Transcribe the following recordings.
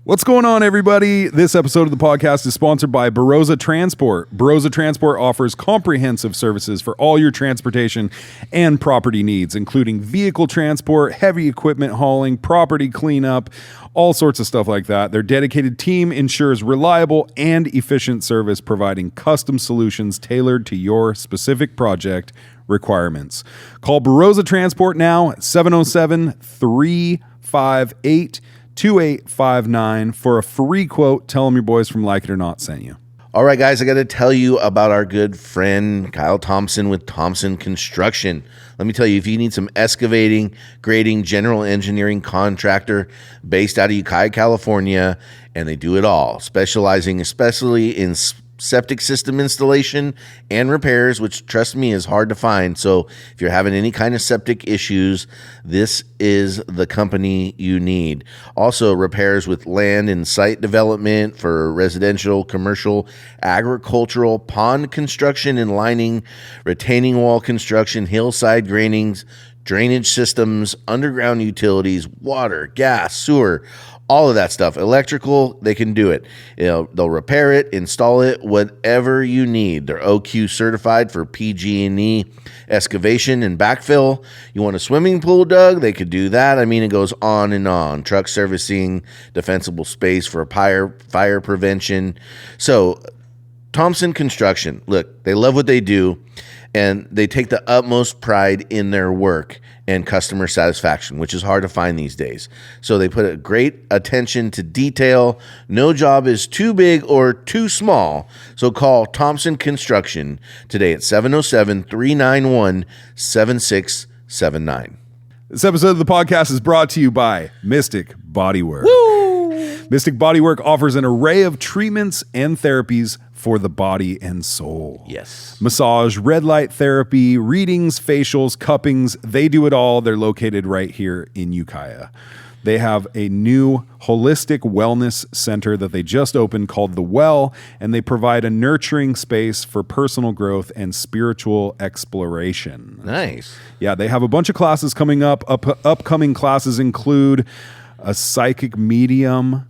What's going on, everybody? This episode of the podcast is sponsored by Barossa Transport. Barossa Transport offers comprehensive services for all your transportation and property needs, including vehicle transport, heavy equipment hauling, property cleanup, all sorts of stuff like that. Their dedicated team ensures reliable and efficient service, providing custom solutions tailored to your specific project requirements. Call Barossa Transport now at 707-358-2859 for a free quote. Tell them your boys from Like It or Not sent you. All right, guys, I got to tell you about our good friend Kyle Thompson with Thompson Construction. Let me tell you, if you need some excavating, grading, general engineering contractor based out of Ukiah, California, and they do it all, specializing especially in septic system installation and repairs, which, trust me, is hard to find. So if you're having any kind of septic issues, this is the company you need. Also, repairs with land and site development for residential, commercial, agricultural, pond construction and lining, retaining wall construction, hillside drainings, drainage systems, underground utilities, water, gas, sewer, all of that stuff. Electrical, they can do it. They'll repair it, install it, whatever you need. They're OQ certified for PG&E excavation and backfill. You want a swimming pool dug? They could do that. I mean, it goes on and on. Truck servicing, defensible space for fire prevention. So Thompson Construction, look, they love what they do, and they take the utmost pride in their work and customer satisfaction, which is hard to find these days. So they put a great attention to detail. No job is too big or too small. So call Thompson Construction today at 707-391-7679. This episode of the podcast is brought to you by Mystic Bodywork. Woo! Mystic Bodywork offers an array of treatments and therapies for the body and soul. Yes. Massage, red light therapy, readings, facials, cuppings, they do it all. They're located right here in Ukiah. They have a new holistic wellness center that they just opened called The Well, and they provide a nurturing space for personal growth and spiritual exploration. Nice. Yeah, they have a bunch of classes coming up. Upcoming classes include a psychic medium,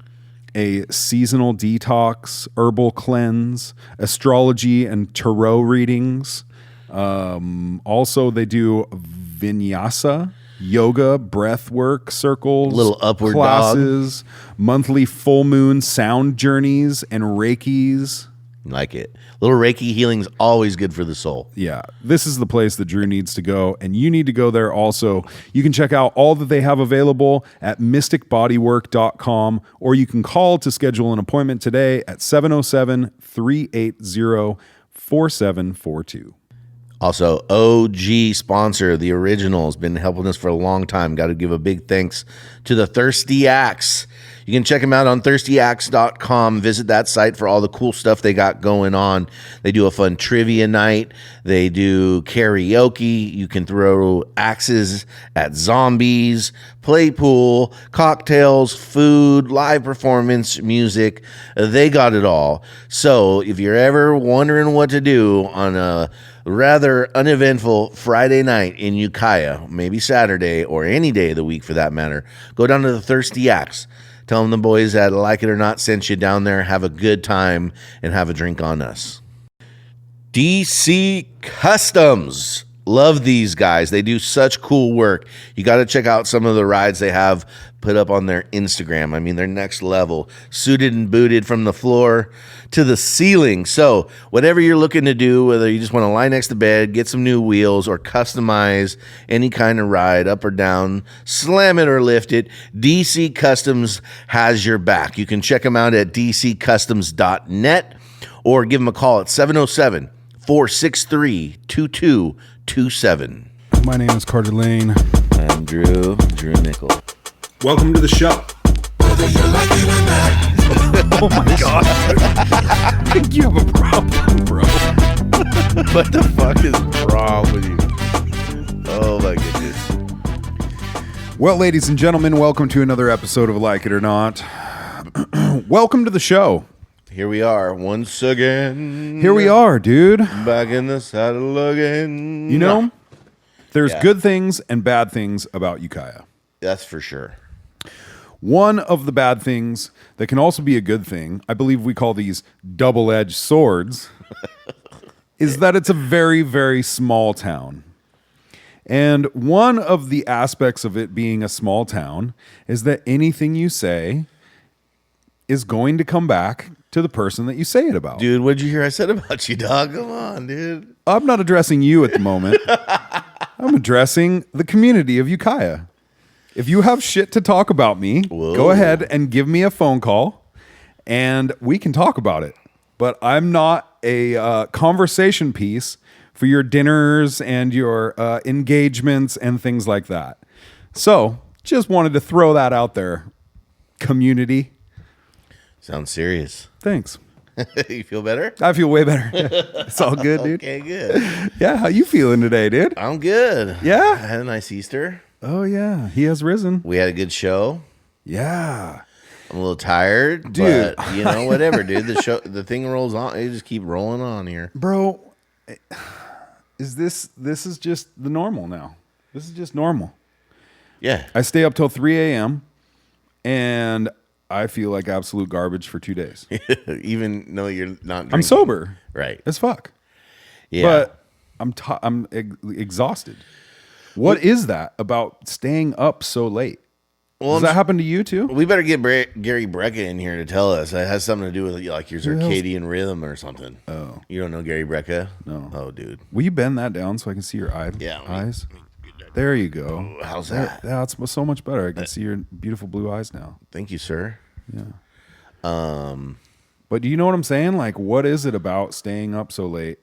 a seasonal detox, herbal cleanse, astrology and tarot readings. Also, they do vinyasa, yoga, breath work circles, little upward classes, monthly full moon sound journeys, and Reikis. Like it. Little Reiki healing is always good for the soul. Yeah, this is the place that Drew needs to go, and you need to go there also. You can check out all that they have available at mysticbodywork.com, or you can call to schedule an appointment today at 707-380-4742. Also, OG sponsor, The Original, has been helping us for a long time. Got to give a big thanks to the Thirsty Axe. You can check them out on thirstyaxe.com. Visit that site for all the cool stuff they got going on. They do a fun trivia night. They do karaoke. You can throw axes at zombies, play pool, cocktails, food, live performance, music. They got it all. So if you're ever wondering what to do on a rather uneventful Friday night in Ukiah, maybe Saturday or any day of the week for that matter, go down to the Thirsty Axe. Tell them the boys that Like It or Not sent you down there. Have a good time and have a drink on us. DC Customs. Love these guys. They do such cool work. You got to check out some of the rides they have put up on their Instagram. I mean, they're next level. Suited and booted from the floor to the ceiling. So whatever you're looking to do, whether you just want to lie next to bed, get some new wheels, or customize any kind of ride up or down, slam it or lift it, DC Customs has your back. You can check them out at dccustoms.net or give them a call at 707-463-2227. My name is Carter Lane. I'm Drew Nickel. Welcome to the show. Whether you like it or not. Oh my God. I think you have a problem, bro. What the fuck is wrong with you? Oh my goodness. Well, ladies and gentlemen, welcome to another episode of Like It or Not. Welcome to the show. Here we are once again. Here we are, dude. Back in the saddle again. You know, there's Yeah. good things and bad things about Ukiah. That's for sure. One of the bad things that can also be a good thing, I believe we call these double-edged swords, is that it's a very, very small town. And one of the aspects of it being a small town is that anything you say is going to come back to the person that you say it about. Dude, what'd you hear I said about you, dog? Come on, dude. I'm not addressing you at the moment. I'm addressing the community of Ukiah. If you have shit to talk about me, go ahead and give me a phone call and we can talk about it. But I'm not a conversation piece for your dinners and your engagements and things like that. So just wanted to throw that out there, community. Sounds serious. Thanks. You feel better? I feel way better. It's all good, dude. Okay, good. Yeah, how you feeling today, dude? I'm good. Yeah? I had a nice Easter. Oh, yeah. He has risen. We had a good show. Yeah. I'm a little tired, Dude. but you know, whatever, dude. The thing rolls on. You just keep rolling on here. Bro, this is just the normal now. This is just normal. Yeah. I stay up till 3 a.m. and I feel like absolute garbage for 2 days. Even though you're not drinking. I'm sober. Right. As fuck. Yeah. But I'm exhausted. What is that about staying up so late? Well, Does that happen to you too? we better get Gary Brecka in here to tell us. It has something to do with like your circadian rhythm or something. Oh. You don't know Gary Brecka? No. Oh, dude. Will you bend that down so I can see your eyes? There you go. How's that? That's so much better. I can see your beautiful blue eyes now. Thank you, sir. Yeah. But do you know what I'm saying? Like, what is it about staying up so late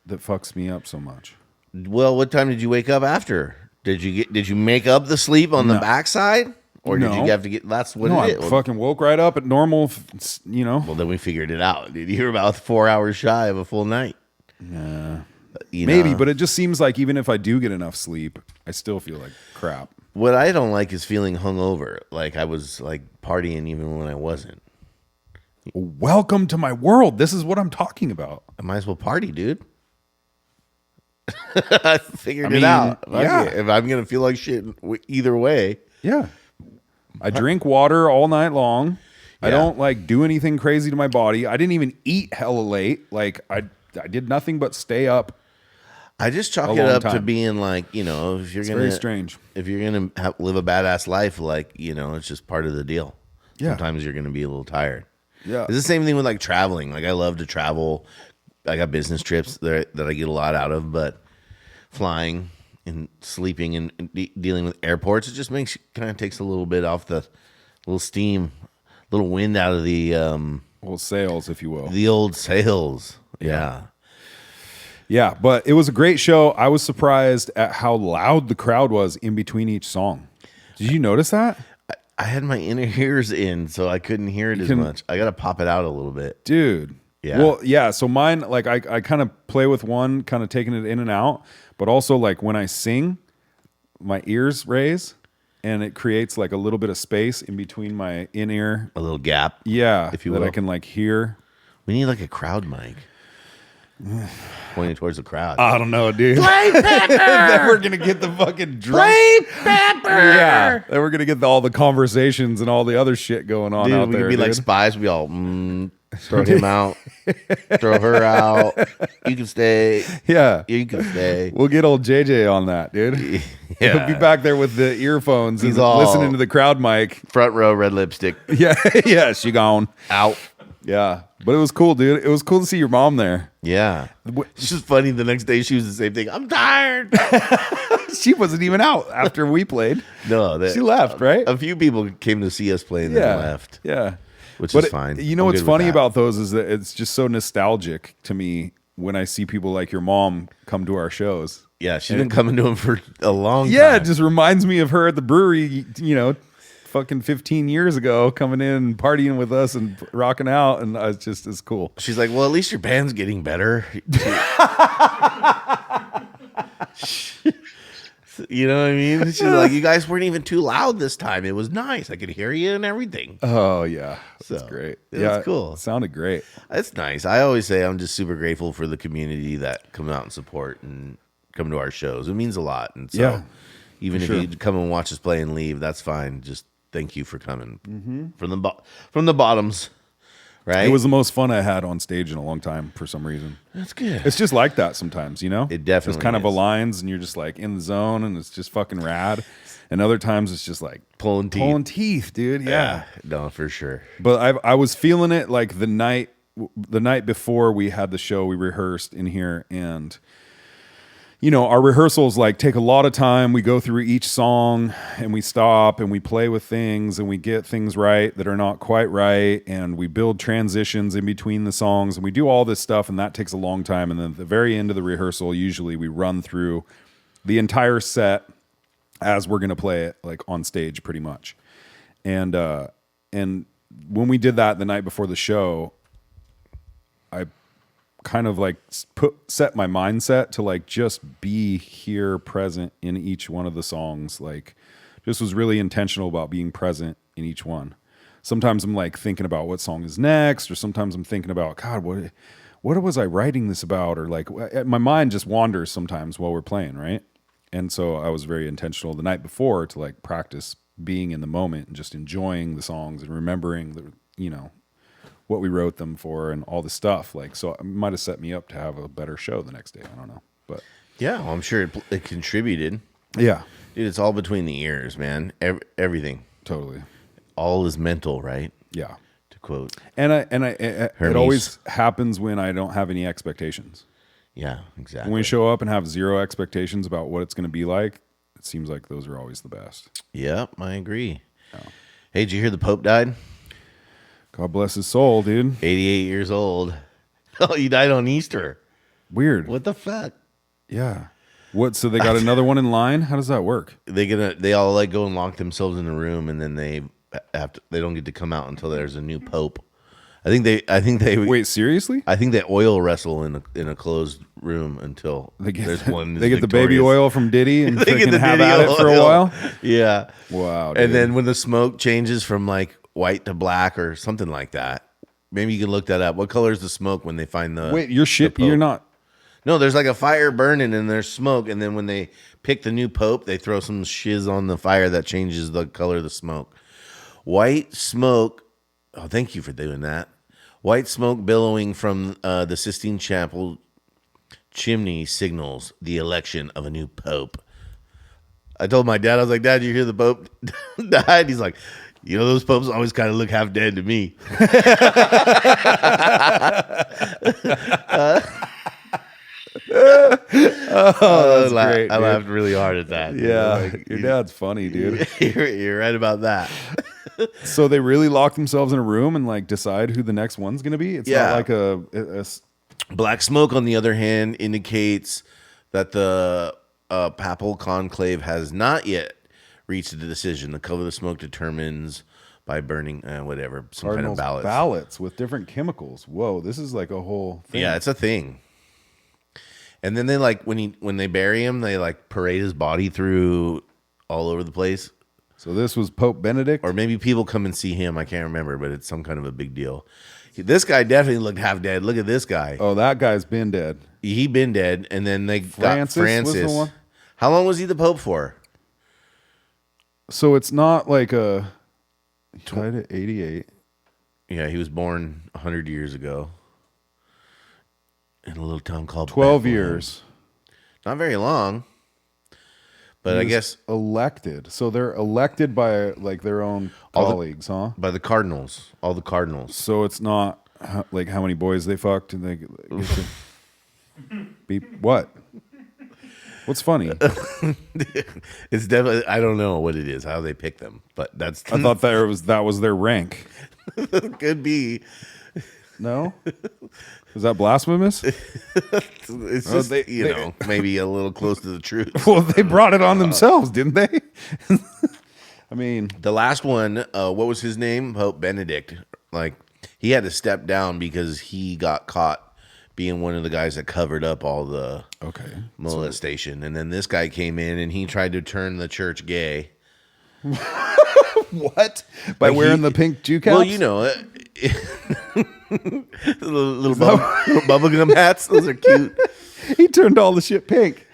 that fucks me up so much? Well, what time did you wake up after? Did you make up the sleep on the backside? Or did you have to get, that's what No, it I is. fucking woke right up at normal, you know. Well, then we figured it out, dude. You were about 4 hours shy of a full night. Yeah. Maybe, Maybe, but it just seems like even if I do get enough sleep, I still feel like crap. what I don't like is feeling hungover. Like I was like partying even when I wasn't. Welcome to my world. This is what I'm talking about. I might as well party, dude. I figured mean, it out. yeah. If I'm gonna feel like shit either way, Yeah. I drink water all night long. I Yeah. don't like do anything crazy to my body. I didn't even eat hella late. Like I did nothing but stay up. I just chalk A it long up to time. being like, you know, if you're It's gonna very strange. if you're gonna live a badass life, like, you know, it's just part of the deal. Yeah. Sometimes you're gonna be a little tired. Yeah. It's the same thing with like traveling. Like I love to travel. I got business trips that I get a lot out of, but flying and sleeping and dealing with airports, it just makes kind of takes a little bit off the little steam, little wind out of the Well, sales, if you will. old sails. Yeah. Yeah, but it was a great show. I was surprised at how loud the crowd was in between each song. Did you notice that? I had my inner ears in, so I couldn't hear it as much. I got to pop it out a little bit. Dude. Yeah. Well, yeah. So mine, like, I kind of play with one, kind of taking it in and out, but also like when I sing, my ears raise, and it creates like a little bit of space in between my in ear. A little gap. Yeah, If you that will. I can like hear. We need like a crowd mic. Pointing towards the crowd. I don't know, dude. Play Pepper! Then we're gonna get the fucking drunk. Play Pepper! Yeah. Then we're gonna get all the conversations and all the other shit going on Dude, out we there. could be like dude. spies. We all throw him out, throw her out. You can stay. Yeah. You can stay. We'll get old JJ on that, dude. Yeah. He'll be back there with the earphones He's and all- listening to the crowd mic. Front row, red lipstick. Yeah, yeah, she gone. Out. Yeah, but it was cool, dude. It was cool to see your mom there. Yeah. It's just funny. The next day she was the same thing. I'm tired. She wasn't even out after we played. No, She left, right? A few people came to see us play and then left. Yeah, Which but is fine. You know I'm what's good with funny that. about those is that it's just so nostalgic to me when I see people like your mom come to our shows. Yeah, she's been coming to him for a long time. Yeah, it just reminds me of her at the brewery, you know, fucking 15 years ago, coming in and partying with us and rocking out, and it's cool. She's like, well, at least your band's getting better. You know what I mean? She's like, you guys weren't even too loud this time. It was nice. I could hear you and everything. Oh yeah, So, that's great. it was Yeah, cool. It sounded great. It's nice. I always say I'm just super grateful for the community that come out and support and come to our shows. It means a lot. And so Yeah, even if sure. you come and watch us play and leave, that's fine. Just thank you for coming from the bottoms. Right. It was the most fun I had on stage in a long time for some reason. That's good. It's just like that sometimes, you know? It definitely just kind of is. aligns and you're just like in the zone and it's just fucking rad. And other times it's just like Pulling teeth, dude. Yeah. No, for sure. But I was feeling it like the night before we had the show, we rehearsed in here, and you know, our rehearsals like take a lot of time. We go through each song and we stop and we play with things and we get things right that are not quite right, and we build transitions in between the songs and we do all this stuff, and that takes a long time. And then at the very end of the rehearsal, usually we run through the entire set as we're going to play it like on stage pretty much. And when we did that the night before the show, I kind of like set my mindset to like just be here present in each one of the songs. Like just was really intentional about being present in each one. Sometimes I'm like thinking about what song is next, or sometimes I'm thinking about, God, what was I writing this about? Or like my mind just wanders sometimes while we're playing, right? And so I was very intentional the night before to like practice being in the moment and just enjoying the songs and remembering the, you know, what we wrote them for and all the stuff. Like, so it might have set me up to have a better show the next day. I don't know, but Yeah, well, I'm sure it contributed. yeah, Dude, it's all between the ears, man. Everything. totally. All is mental, right? Yeah. To quote. And it Hermes. always happens when I don't have any expectations. Yeah, exactly. When we show up and have zero expectations about what it's going to be like, it seems like those are always the best. Yep, I agree. Hey, did you hear the Pope died? God bless his soul, dude. 88 years old. Oh, he died on Easter. Weird. What the fuck? Yeah. What? So they got another one in line? They don't work? They all like go and lock themselves in a room, and then they don't get to come out until there's a new pope. I think they Wait, seriously? I think they oil wrestle in a closed room until there's one. They get the baby oil from Diddy and They get freaking the have Diddy at it for a oil. while. Yeah. Wow. Dude. And then when the smoke changes from like white to black or something like that, maybe you can look that up. What color is the smoke when they find the? Wait, you're shit. the pope? You're not. No, there's like a fire burning and there's smoke, and then when they pick the new pope, they throw some shiz on the fire that changes the color of the smoke. White smoke. Oh, thank you for doing that. White smoke billowing from the Sistine Chapel chimney signals the election of a new pope. I told my dad, I was like, Dad, you hear the pope died? He's like, you know, those popes always kind of look half dead to me. That's great, I dude. laughed really hard at that. Yeah, Like, your dad's funny, dude. you're right about that. So they really lock themselves in a room and like decide who the next one's gonna be. It's Yeah. not like a Black smoke, on the other hand, indicates that the papal conclave has not yet reached a decision. The color of the smoke determines by burning whatever, some Cardinals kind of ballots. ballots with different chemicals. Whoa, this is like a whole thing. Yeah, it's a thing. And then they like when they bury him, they like parade his body through all over the place. So this was Pope Benedict. Or maybe people come and see him. I can't remember, but it's some kind of a big deal. This guy definitely looked half dead. Look at this guy. Oh, that guy's been dead. He been dead, and then they Francis got Francis. was the one? How long was he the Pope for? So it's not like a he died at 88. Yeah, he was born 100 years ago in a little town called 12 Bethlehem. years. Not very long, but He I was guess elected. So they're elected by like their own All the- colleagues, huh? by the Cardinals, all the Cardinals. So it's not like how many boys they fucked and they get to beep. What? What's funny? It's definitely, I don't know what it is, how they pick them, but that's I thought that was their rank. could be. No, is that blasphemous? It's just, maybe a little close to the truth. Well, they brought it on themselves, didn't they? I mean, The last one, what was his name? Pope Benedict. Like, he had to step down because he got caught being one of the guys that covered up all the molestation. And then this guy came in and he tried to turn the church gay. what? By Like wearing the pink Jew caps? Well, you know, little bubble gum hats. Those are cute. He turned all the shit pink.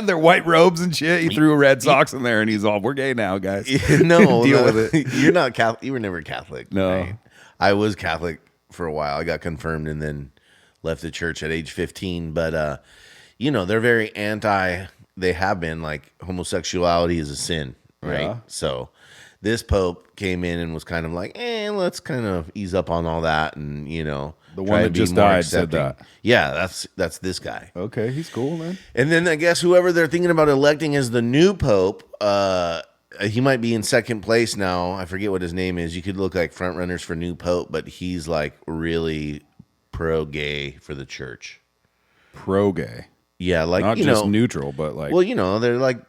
Their white robes and shit. He threw red socks in there, and he's all, "We're gay now, guys." No, Deal with it. You're not Catholic. You were never Catholic. No. right? I was Catholic for a while. I got confirmed and then left the church at age 15. But they're very anti. They have been like homosexuality is a sin, right? Yeah. So this Pope came in and was kind of like, let's kind of ease up on all that, and The try one to that be just more died said accepting. that. Yeah, that's this guy. Okay, he's cool, man. And then I guess whoever they're thinking about electing as the new Pope, he might be in second place now. I forget what his name is. You could look like front runners for new Pope, but he's like really pro-gay for the church. Pro-gay. Yeah, like Not just neutral, but like... Well, they're like,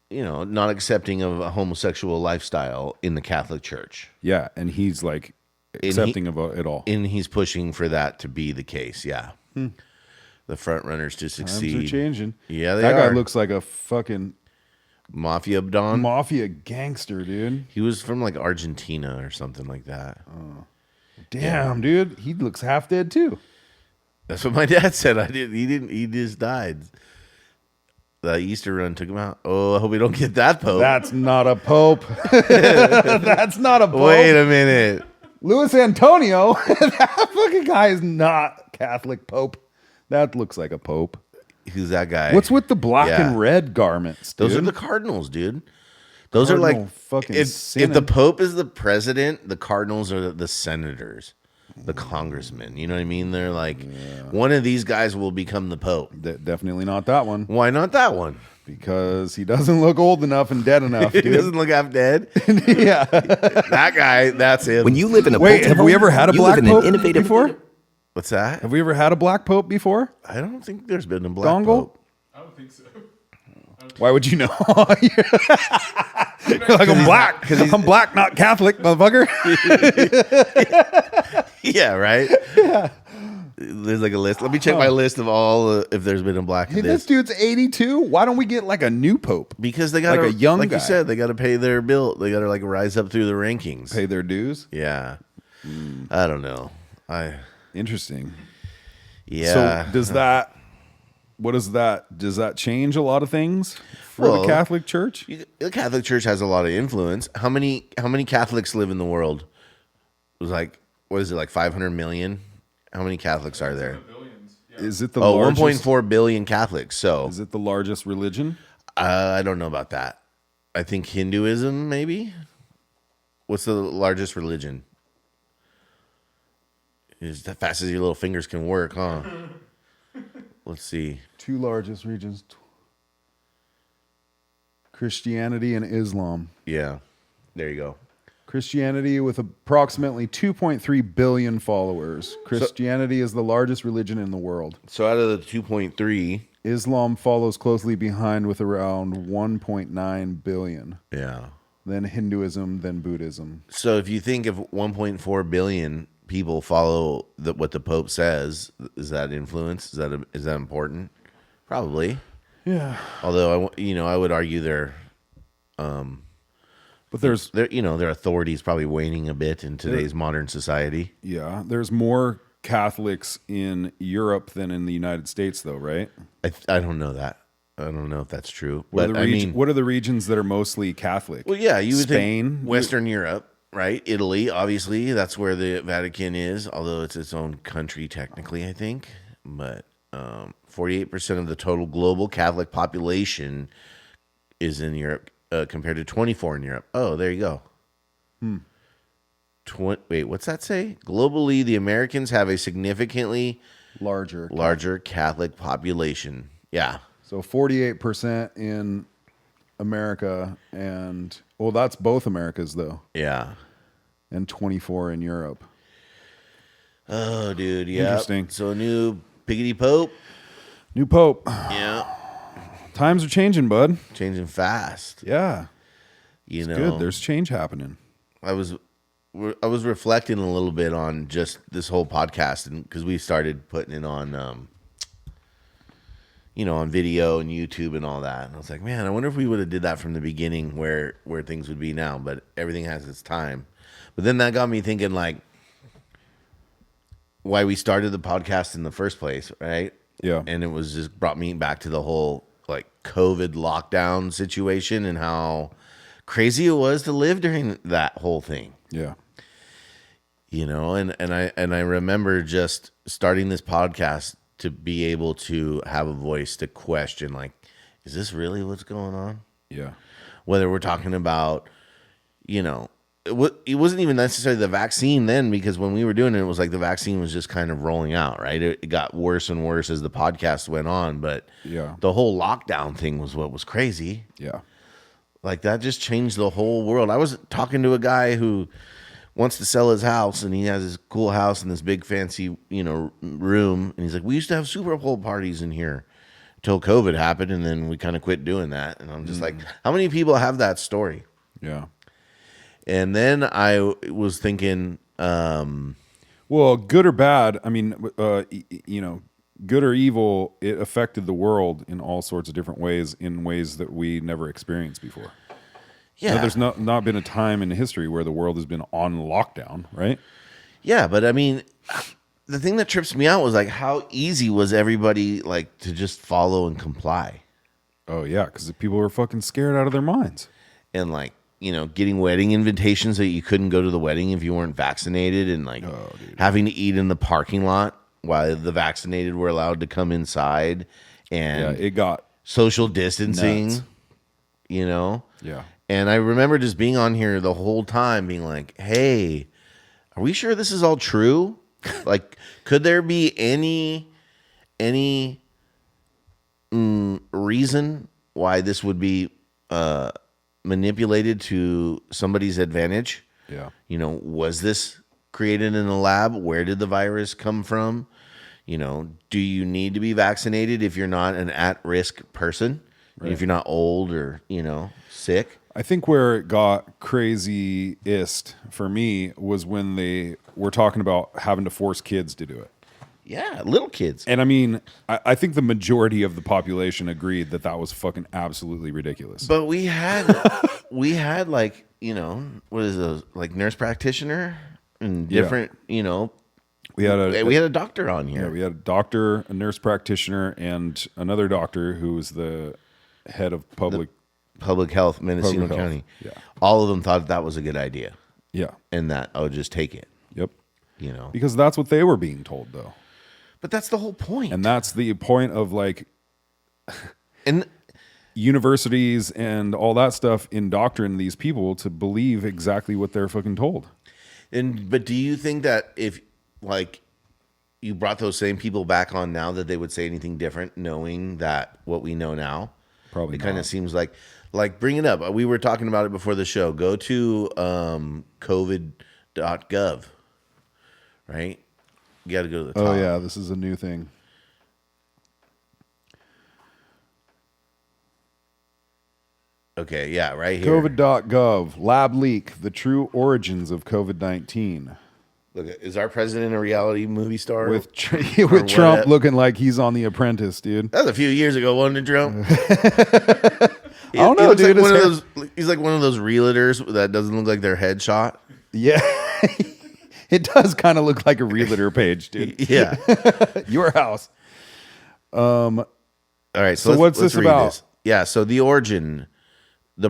not accepting of a homosexual lifestyle in the Catholic Church. Yeah, and he's like accepting of it all. And he's pushing for that to be the case, yeah. The front runners to succeed. Times are changing. Yeah, they that are. guy looks like a fucking Mafia Don. mafia gangster, dude. He was from like Argentina or something like that. Damn, dude. He looks half dead too. That's what my dad said. He just died. The Easter run took him out. Oh, I hope we don't get that Pope. That's not a pope. That's not a pope. Wait a minute. Luis Antonio. That fucking guy is not Catholic pope. That looks like a pope. Who's that guy? What's with the black Yeah. and red garments, dude? Those are the cardinals, dude. Those Cardinal are like fucking if sinning. the Pope is the president, the cardinals are the senators, the congressmen. You know what I mean? They're like one of these guys will become the Pope. Definitely not that one. Why not that one? Because he doesn't look old enough and dead enough, He dude. doesn't look half dead. Yeah. That guy, that's him. When you live in a Wait, Pope have we home, ever had a you black live in pope an innovative before? What's that? Have we ever had a black pope before? I don't think there's been a black Dongle? Pope. I don't think so. Why would you know? You're like, I'm black. I'm black, not Catholic, motherfucker. Yeah, right? Yeah. There's like a list. Let me check my list of all if there's been a black. Hey, this dude's 82. Why don't we get like a new pope? Because they got like a young like guy. you said, they got to pay their bill. They got to like rise up through the rankings. Pay their dues? Yeah. I don't know. Interesting. Yeah. So does that, does that change a lot of things for Well, the Catholic Church? The Catholic Church has a lot of influence. How many Catholics live in the world? It was like, what is it, like 500 million? How many Catholics are there? Billions. Yeah. Is it the Oh, largest? 1.4 billion Catholics. So Is it the largest religion? I don't know about that. I think Hinduism, maybe. What's the largest religion? Is as fast as your little fingers can work, huh? Let's see. Two largest regions. Christianity and Islam. Yeah, there you go. Christianity with approximately 2.3 billion followers. Christianity is the largest religion in the world. So out of the 2.3, Islam follows closely behind with around 1.9 billion. yeah. Then Hinduism, then Buddhism. So if you think if 1.4 billion people follow what the Pope says, is that influence? Is that important? Probably. Yeah. Although I would argue their But there's their authority is probably waning a bit in today's modern society. there's more Catholics in Europe than in the United States though, right? I don't know that. I don't know if that's true. What But are I the mean, what are the regions that are mostly Catholic? well, yeah, you would Spain, think Western Europe, right? Italy, obviously, that's where the Vatican is, although it's its own country technically, I think. But 48% of the total global Catholic population is in Europe, compared to 24 in Europe. Oh, there you go. Wait, what's that say? Globally, the Americans have a significantly larger Catholic population. Yeah. So 48% in America and that's both Americas though, Yeah. and 24 in Europe. Oh, dude. Yeah. Interesting. So new Piggity Pope. New Pope. Yeah. Times are changing, bud. Changing fast. Yeah. You know, Good. There's change happening. I was reflecting a little bit on just this whole podcast, and because we started putting it on, on video and YouTube and all that. And I was like, man, I wonder if we would have did that from the beginning, where things would be now. But everything has its time. But then that got me thinking, like, why we started the podcast in the first place, right? Yeah. And it was just brought me back to the whole like COVID lockdown situation and how crazy it was to live during that whole thing. Yeah. You know, and I remember just starting this podcast to be able to have a voice to question, like, is this really what's going on? Yeah. Whether we're talking about, you know, it wasn't even necessarily the vaccine then, because when we were doing it, it was like the vaccine was just kind of rolling out, right? It got worse and worse as the podcast went on, but Yeah. the whole lockdown thing was what was crazy. Yeah. Like that just changed the whole world. I was talking to a guy who wants to sell his house, and he has this cool house in this big fancy, you know, room. And he's like, we used to have Super Bowl parties in here until COVID happened. And then we kind of quit doing that. And I'm just like, how many people have that story? Yeah. And then I was thinking, Well, good or bad, I mean, you know, good or evil, it affected the world in all sorts of different ways, in ways that we never experienced before. yeah, There's not been a time in history where the world has been on lockdown, right? yeah. But I mean, the thing that trips me out was like, how easy was everybody like to just follow and comply? Oh yeah, because people were fucking scared out of their minds. And like, you know, getting wedding invitations that you couldn't go to the wedding if you weren't vaccinated, and like having to eat in the parking lot while the vaccinated were allowed to come inside, Yeah, and it got social distancing, nuts. you know? Yeah. And I remember just being on here the whole time being like, hey, are we sure this is all true? Like, could there be any reason why this would be manipulated to somebody's advantage? Yeah. You know, was this created in a lab? Where did the virus come from? You know, do you need to be vaccinated if you're not an at-risk person? Right. If you're not old or, you know, sick? I think where it got craziest for me was when they were talking about having to force kids to do it. Yeah, little kids. And I mean, I think the majority of the population agreed that that was fucking absolutely ridiculous. But we had like, you know, what is those, like nurse practitioner and different, you know, we had a doctor on here. yeah, we had a doctor, a nurse practitioner, and another doctor who was the head of public health, Mendocino Public health, County. yeah. All of them thought that was a good idea, Yeah. and that I would just take it, Yep. you know. Because that's what they were being told, though. But that's the whole point. And that's the point of like And universities and all that stuff indoctrinate these people to believe exactly what they're fucking told. but do you think that if like you brought those same people back on now, that they would say anything different, knowing that what we know now? Probably It kind not. of seems like bring it up. We were talking about it before the show. Go to covid.gov, right? You got to go to the top. Oh yeah, this is a new thing. Okay, yeah, right here. COVID.gov, lab leak, the true origins of COVID-19. Look, is our president a reality movie star? With what- Trump looking like he's on The Apprentice, dude. That was a few years ago, wasn't it, Trump? I don't know, dude. He's like one of those realtors that doesn't look like their headshot. Yeah. It does kind of look like a realtor page, dude. Yeah. Your house. All right. So let's- what's let's this read about? Yeah. So the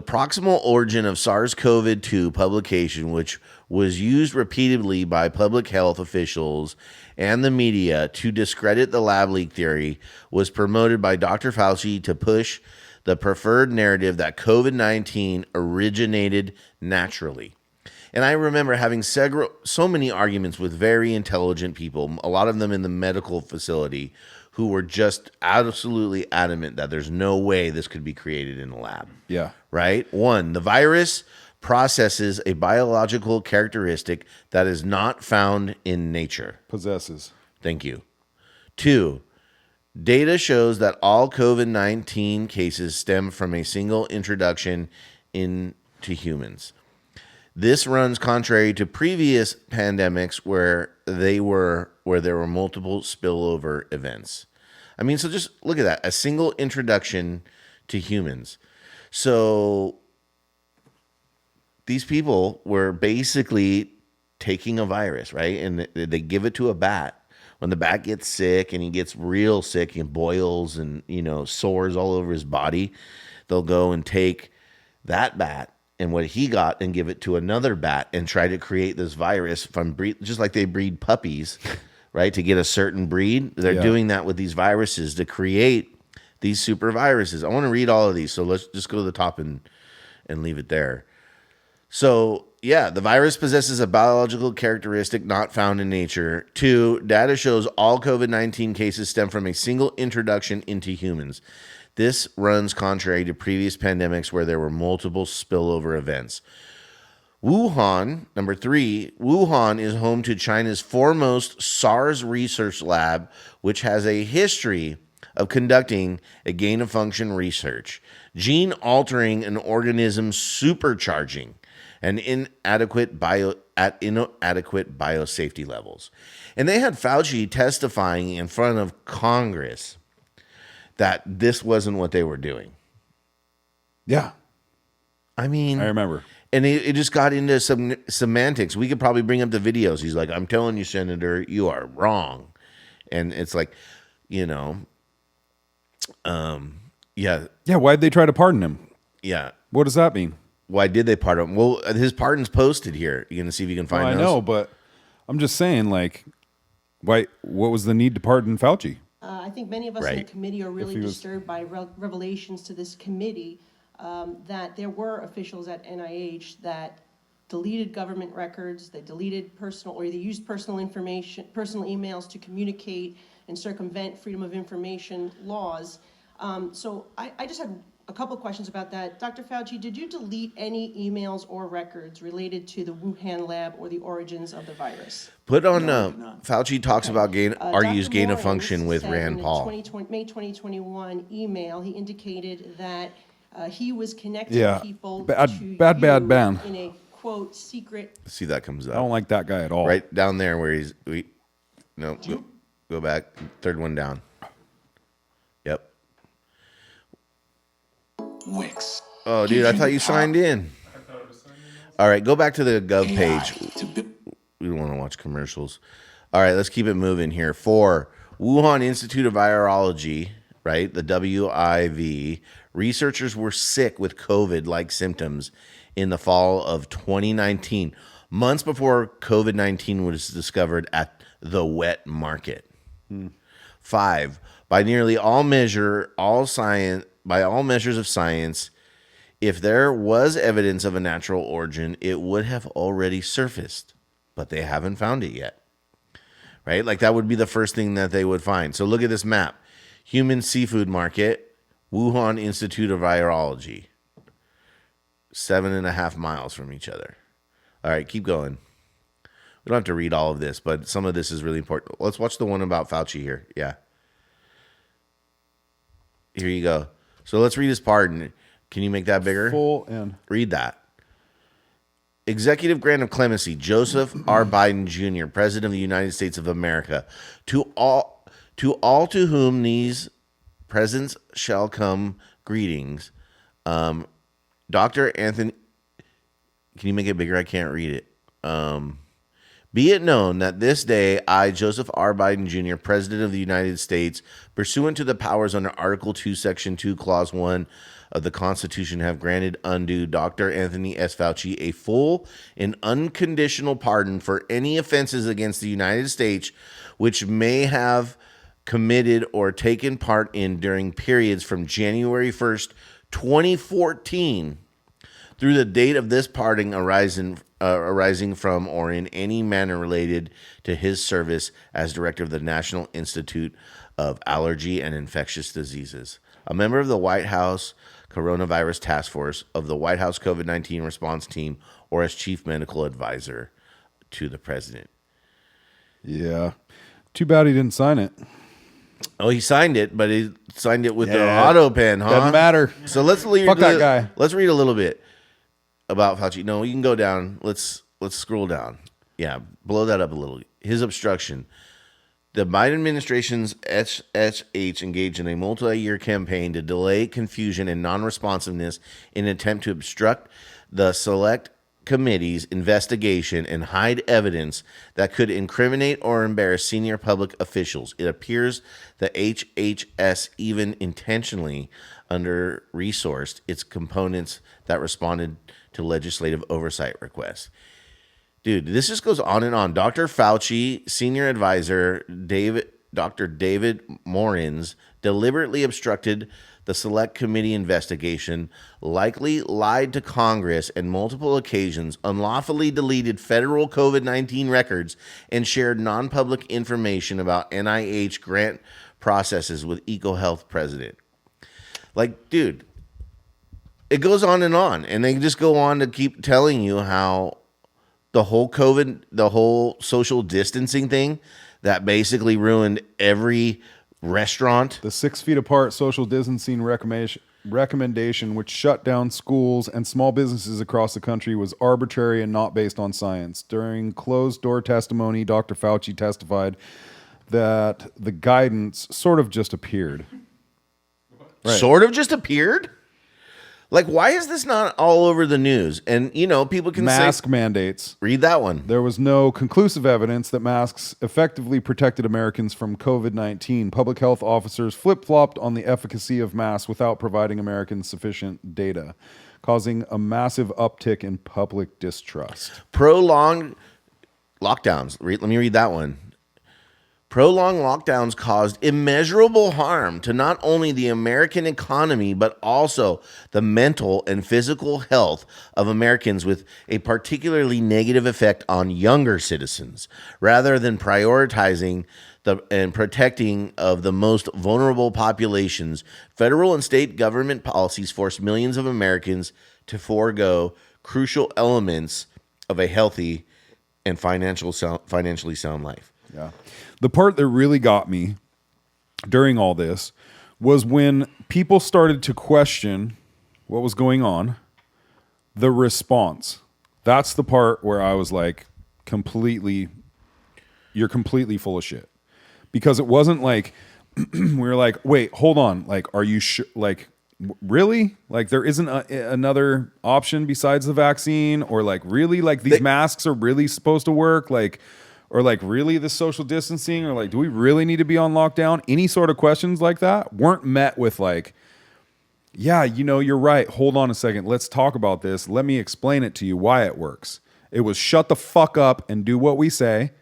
proximal origin of SARS-CoV-2 publication, which was used repeatedly by public health officials and the media to discredit the lab leak theory, was promoted by Dr. Fauci to push the preferred narrative that COVID-19 originated naturally. And I remember having so many arguments with very intelligent people, a lot of them in the medical facility, who were just absolutely adamant that there's no way this could be created in a lab. Yeah. Right? One, the virus processes a biological characteristic that is not found in nature. Possesses. Thank you. Two, data shows that all COVID-19 cases stem from a single introduction into humans. This runs contrary to previous pandemics where there were multiple spillover events. I mean, so just look at that. A single introduction to humans. So these people were basically taking a virus, right? And they give it to a bat When the bat gets sick and he gets real sick and boils and, sores all over his body, they'll go and take that bat and what he got and give it to another bat and try to create this virus from just like they breed puppies, right? To get a certain breed. They're doing that with these viruses to create these super viruses. I want to read all of these. So let's just go to the top and leave it there. So, yeah, the virus possesses a biological characteristic not found in nature. 2, data shows all COVID-19 cases stem from a single introduction into humans. This runs contrary to previous pandemics where there were multiple spillover events. Wuhan, number 3, Wuhan is home to China's foremost SARS research lab, which has a history of conducting a gain-of-function research, gene-altering an organism supercharging and inadequate biosafety levels. And they had Fauci testifying in front of Congress that this wasn't what they were doing. Yeah. I mean, I remember. And it just got into some semantics. We could probably bring up the videos. He's like, I'm telling you, Senator, you are wrong. And it's like, yeah. Yeah, why'd they try to pardon him? Yeah. What does that mean? Why did they pardon him? Well, his pardon's posted here. You gonna see if you can find those? I know, but I'm just saying, like, why? What was the need to pardon Fauci? I think many of us in the committee are really disturbed by revelations to this committee that there were officials at NIH that deleted government records, they deleted they used personal information, personal emails to communicate and circumvent freedom of information laws. So I just had a couple of questions about that. Dr. Fauci, did you delete any emails or records related to the Wuhan lab or the origins of the virus? Put on Fauci talks about argues gain of function with Rand Paul. May 2021 email, he indicated that he was connecting people bad ban. In a quote secret. See, that comes up. I don't like that guy at all. Right down there where go back, third one down. Yep. Wix. Oh, dude, I thought you signed in. All right, go back to the Gov page. We don't want to watch commercials. All right, let's keep it moving here. 4, Wuhan Institute of Virology, right, the WIV, researchers were sick with COVID-like symptoms in the fall of 2019, months before COVID-19 was discovered at the wet market. 5, by all measures of science, if there was evidence of a natural origin, it would have already surfaced, but they haven't found it yet. Right? Like that would be the first thing that they would find. So look at this map. Human seafood market, Wuhan Institute of Virology. 7.5 miles from each other. All right, keep going. We don't have to read all of this, but some of this is really important. Let's watch the one about Fauci here. Yeah. Here you go. So let's read his pardon. Can you make that bigger? Full and read that. Executive grant of clemency, Joseph R. Biden Jr., President of the United States of America, to all to whom these presents shall come, greetings. Dr. Anthony, can you make it bigger? I can't read it. Be it known that this day, I, Joseph R. Biden Jr., President of the United States, pursuant to the powers under Article 2, Section 2, Clause 1 of the Constitution, have granted unto Dr. Anthony S. Fauci a full and unconditional pardon for any offenses against the United States which may have committed or taken part in during periods from January 1st, 2014 through the date of this pardon arising from or in any manner related to his service as director of the National Institute of Allergy and Infectious Diseases, a member of the White House Coronavirus Task Force, of the White House COVID-19 Response Team, or as chief medical advisor to the president. Yeah. Too bad he didn't sign it. Oh, he signed it, but he signed it with the auto pen, huh? Doesn't matter. So let's read that guy. Let's read a little bit about Fauci. No, you can go down. Let's scroll down. Yeah, blow that up a little. His obstruction. The Biden administration's SSH engaged in a multi-year campaign to delay, confusion, and non-responsiveness in an attempt to obstruct the select committee's investigation and hide evidence that could incriminate or embarrass senior public officials. It appears the HHS even intentionally under-resourced its components that responded to legislative oversight requests. Dude, this just goes on and on. Dr. Fauci, senior advisor Dr. David Morins, deliberately obstructed the select committee investigation, likely lied to Congress on multiple occasions, unlawfully deleted federal COVID-19 records, and shared non-public information about NIH grant processes with EcoHealth president. Like, dude, it goes on, and they just go on to keep telling you how the whole COVID, the whole social distancing thing that basically ruined every restaurant. The 6 feet apart social distancing recommendation, which shut down schools and small businesses across the country, was arbitrary and not based on science. During closed-door testimony, Dr. Fauci testified that the guidance sort of just appeared. Right. Sort of just appeared? Like, why is this not all over the news? And, you know, people can mask mandates. Read that one. There was no conclusive evidence that masks effectively protected Americans from COVID-19. Public health officers flip-flopped on the efficacy of masks without providing Americans sufficient data, causing a massive uptick in public distrust. Prolonged lockdowns. Let me read that one. Prolonged lockdowns caused immeasurable harm to not only the American economy, but also the mental and physical health of Americans, with a particularly negative effect on younger citizens. Rather than prioritizing and protecting of the most vulnerable populations, federal and state government policies forced millions of Americans to forego crucial elements of a healthy and financially sound life. Yeah. The part that really got me during all this was when people started to question what was going on, the response. That's the part where I was like, you're completely full of shit. Because it wasn't like, we were like, wait, hold on. Like, are you sure? Like, really? Like, there isn't another option besides the vaccine? Or like, really? Like, these masks are really supposed to work? Like, or like, really, the social distancing? Or like, do we really need to be on lockdown? Any sort of questions like that weren't met with like, yeah, you know, you're right. Hold on a second. Let's talk about this. Let me explain it to you why it works. It was shut the fuck up and do what we say,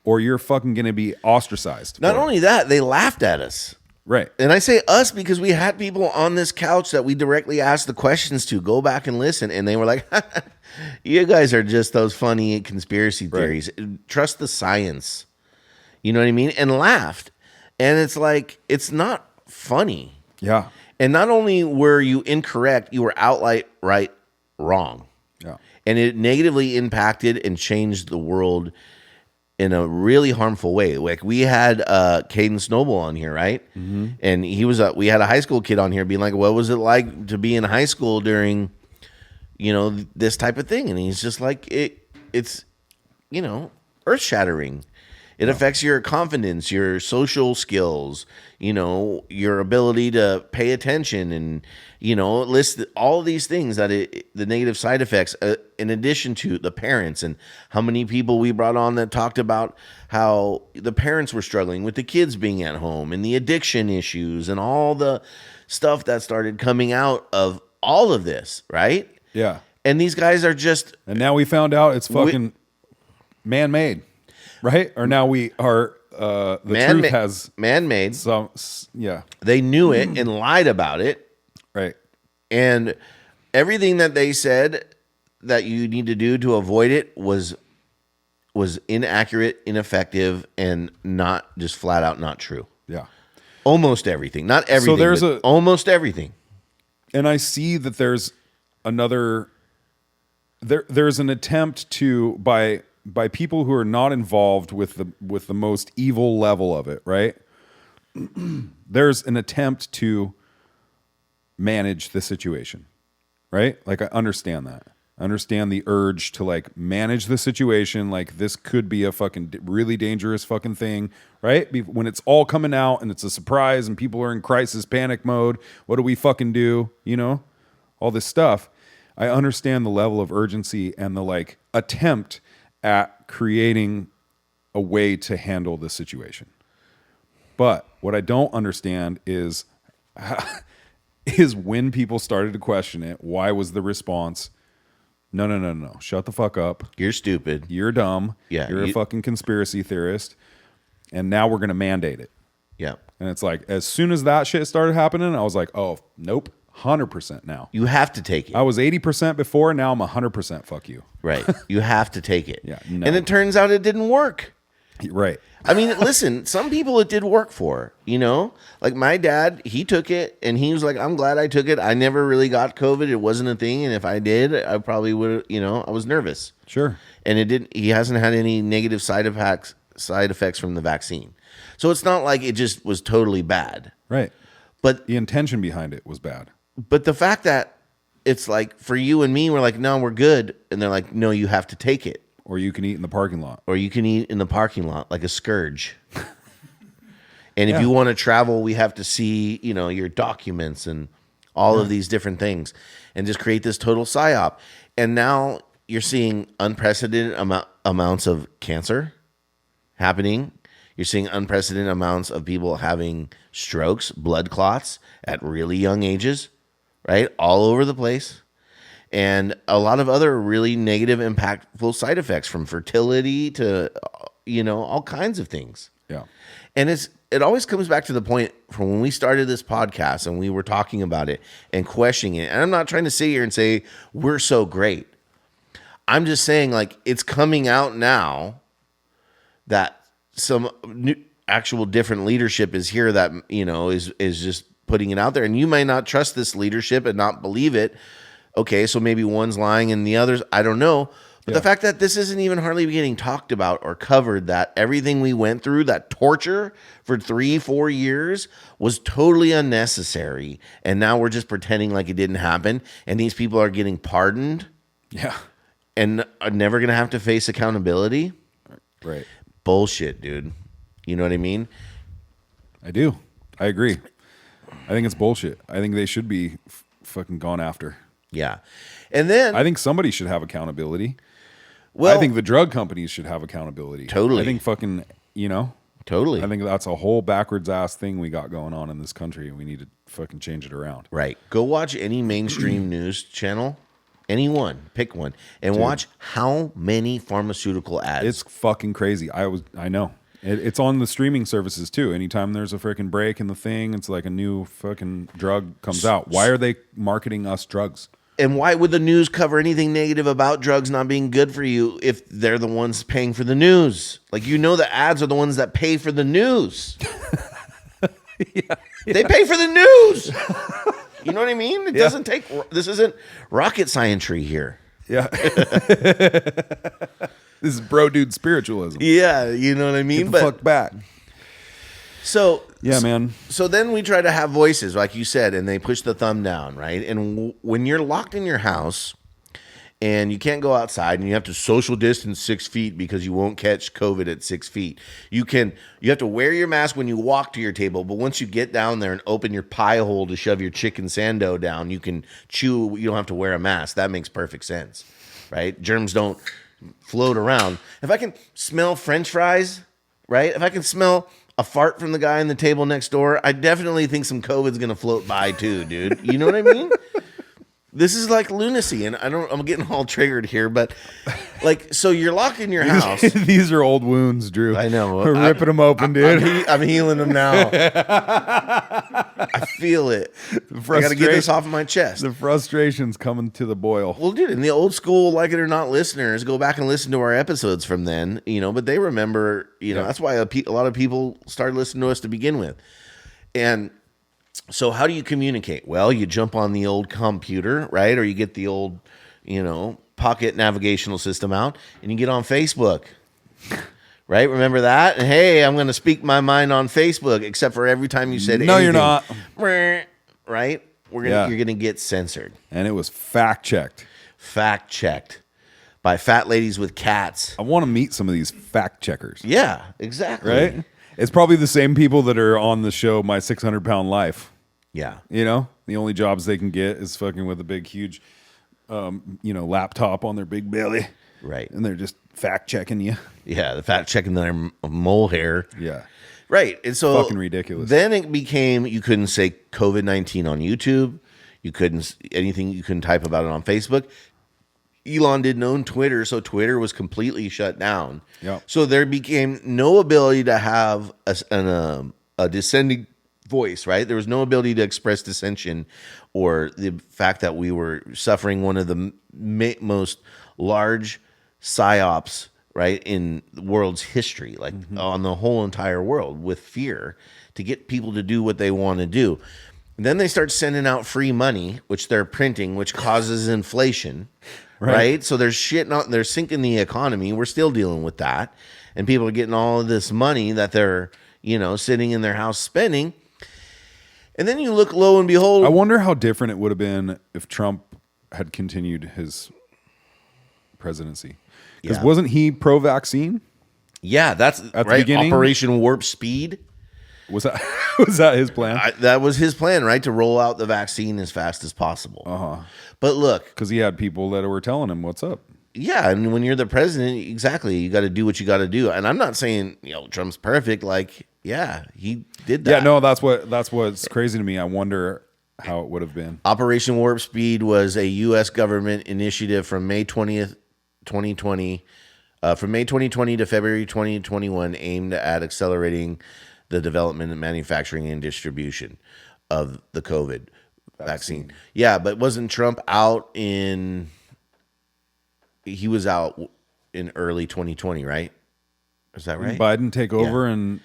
or you're fucking going to be ostracized. Not only that, they laughed at us. Right. And I say us because we had people on this couch that we directly asked the questions to. Go back and listen. And they were like, you guys are just those funny conspiracy theories. Right. Trust the science. You know what I mean? And laughed. And it's like, it's not funny. Yeah. And not only were you incorrect, you were outright wrong. Yeah. And it negatively impacted and changed the world in a really harmful way. Like, we had Caden Snowball on here, right? Mm-hmm. And he was we had a high school kid on here being like, what was it like to be in high school during, you know, this type of thing? And he's just like, it's, you know, earth shattering. It affects your confidence, your social skills, you know, your ability to pay attention, and, you know, list all these things that the negative side effects, in addition to the parents, and how many people we brought on that talked about how the parents were struggling with the kids being at home, and the addiction issues, and all the stuff that started coming out of all of this, right? Yeah. And these guys are just... And now we found out it's fucking man-made. Right? Or now we are, the truth has... Man-made. Some, yeah. They knew it and lied about it. Right. And everything that they said that you need to do to avoid it was inaccurate, ineffective, and not just flat out not true. Yeah. Almost everything. Not everything, so there's almost everything. And I see that there's another... There's an attempt to... by people who are not involved with the most evil level of it, right? There's an attempt to manage the situation, right? Like, I understand that. I understand the urge to like manage the situation. Like, this could be a fucking really dangerous fucking thing, right? When it's all coming out and it's a surprise and people are in crisis panic mode, what do we fucking do? You know, all this stuff. I understand the level of urgency and the like attempt at creating a way to handle the situation. But what I don't understand is when people started to question it, why was the response, no. Shut the fuck up. You're stupid. You're dumb. Yeah, You're a fucking conspiracy theorist. And now we're going to mandate it. Yeah. And it's like, as soon as that shit started happening, I was like, oh, nope, 100% now. You have to take it. I was 80% before, now I'm 100% fuck you. Right. You have to take it. Yeah, no. And it turns out it didn't work. Right. I mean, listen, some people it did work for, Like my dad, he took it and he was like, I'm glad I took it. I never really got COVID. It wasn't a thing. And if I did, I probably would, I was nervous. Sure. And he hasn't had any negative side effects from the vaccine. So it's not like it just was totally bad. Right. But the intention behind it was bad. But the fact that it's like for you and me, we're like, no, we're good. And they're like, no, you have to take it. Or you can eat in the parking lot. Or you can eat in the parking lot like a scourge. And if you want to travel, we have to see, your documents and all of these different things and just create this total psyop. And now you're seeing unprecedented amounts of cancer happening. You're seeing unprecedented amounts of people having strokes, blood clots at really young ages, right? All over the place. And a lot of other really negative, impactful side effects from fertility to, all kinds of things. Yeah. And it always comes back to the point from when we started this podcast and we were talking about it and questioning it. And I'm not trying to sit here and say we're so great. I'm just saying like it's coming out now that some new, actual different leadership is here that, is just putting it out there. And you may not trust this leadership and not believe it. Okay, so maybe one's lying and the others, I don't know. But the fact that this isn't even hardly getting talked about or covered, that everything we went through, that torture for 3-4 years was totally unnecessary. And now we're just pretending like it didn't happen. And these people are getting pardoned. Yeah. And are never going to have to face accountability. Right. Bullshit, dude. You know what I mean? I do. I agree. I think it's bullshit. I think they should be fucking gone after. Yeah. And then I think somebody should have accountability. Well, I think the drug companies should have accountability. Totally. I think fucking, Totally. I think that's a whole backwards ass thing we got going on in this country, and we need to fucking change it around. Right. Go watch any mainstream news channel, anyone, pick one, and watch how many pharmaceutical ads. It's fucking crazy. I know. It's on the streaming services too. Anytime there's a freaking break in the thing, it's like a new fucking drug comes out. Why are they marketing us drugs? And why would the news cover anything negative about drugs not being good for you if they're the ones paying for the news? Like, the ads are the ones that pay for the news. Yeah. They pay for the news. You know what I mean? It doesn't take, this isn't rocket scientry here. Yeah. This is bro dude spiritualism. Yeah, you know what I mean? Get the fuck back. So yeah, man. So then we try to have voices, like you said, and they push the thumb down, right? And when you're locked in your house and you can't go outside and you have to social distance 6 feet because you won't catch COVID at 6 feet, you have to wear your mask when you walk to your table, but once you get down there and open your pie hole to shove your chicken sando down, you can chew. You don't have to wear a mask. That makes perfect sense, right? Germs don't float around. If I can smell French fries, right? If I can smell a fart from the guy on the table next door, I definitely think some COVID's gonna float by too, dude. You know what I mean? This is like lunacy, and I'm getting all triggered here, but like, so you're locked in your house. These are old wounds, Drew. I know. We're ripping them open, dude. I'm healing them now. I feel it. I got to get this off of my chest. The frustration's coming to the boil. Well, dude, and the old school, like it or not listeners, go back and listen to our episodes from then, but they remember, that's why a lot of people started listening to us to begin with. And so how do you communicate? Well, you jump on the old computer, right? Or you get the old, pocket navigational system out and you get on Facebook, right? Remember that? And hey, I'm going to speak my mind on Facebook, except for every time you said no, anything. you're not. Right? You're going to get censored. And it was fact checked by fat ladies with cats. I want to meet some of these fact checkers. Yeah, exactly. Right? It's probably the same people that are on the show, My 600 Pound Life. Yeah. The only jobs they can get is fucking with a big, huge laptop on their big belly. Right. And they're just fact checking you. Yeah, the fact checking their mole hair. Yeah. Right. And so Fucking ridiculous. Then it became, you couldn't say COVID-19 on YouTube. You couldn't type about it on Facebook. Elon didn't own Twitter, so Twitter was completely shut down. Yep. So there became no ability to have a dissenting voice, right? There was no ability to express dissension or the fact that we were suffering one of the most large psyops, right, in the world's history, like on the whole entire world, with fear to get people to do what they want to do. And then they start sending out free money, which they're printing, which causes inflation. Right. So they're sinking the economy. We're still dealing with that. And people are getting all of this money that they're, sitting in their house spending. And then you look, lo and behold. I wonder how different it would have been if Trump had continued his presidency. Because wasn't he pro-vaccine? Yeah, that's at the right. beginning? Operation Warp Speed. Was that his plan? That was his plan, right? To roll out the vaccine as fast as possible. But look, because he had people that were telling him what's up. Yeah, and when you're the president, exactly, you got to do what you got to do. And I'm not saying Trump's perfect. Like, yeah, he did that. Yeah, no, that's what's crazy to me. I wonder how it would have been. Operation Warp Speed was a U.S. government initiative from May 20th, 2020, from May 2020 to February 2021, aimed at accelerating the development and manufacturing and distribution of the COVID vaccine. Yeah, but wasn't Trump out in... He was out in early 2020, right? Is that right? Biden take over and...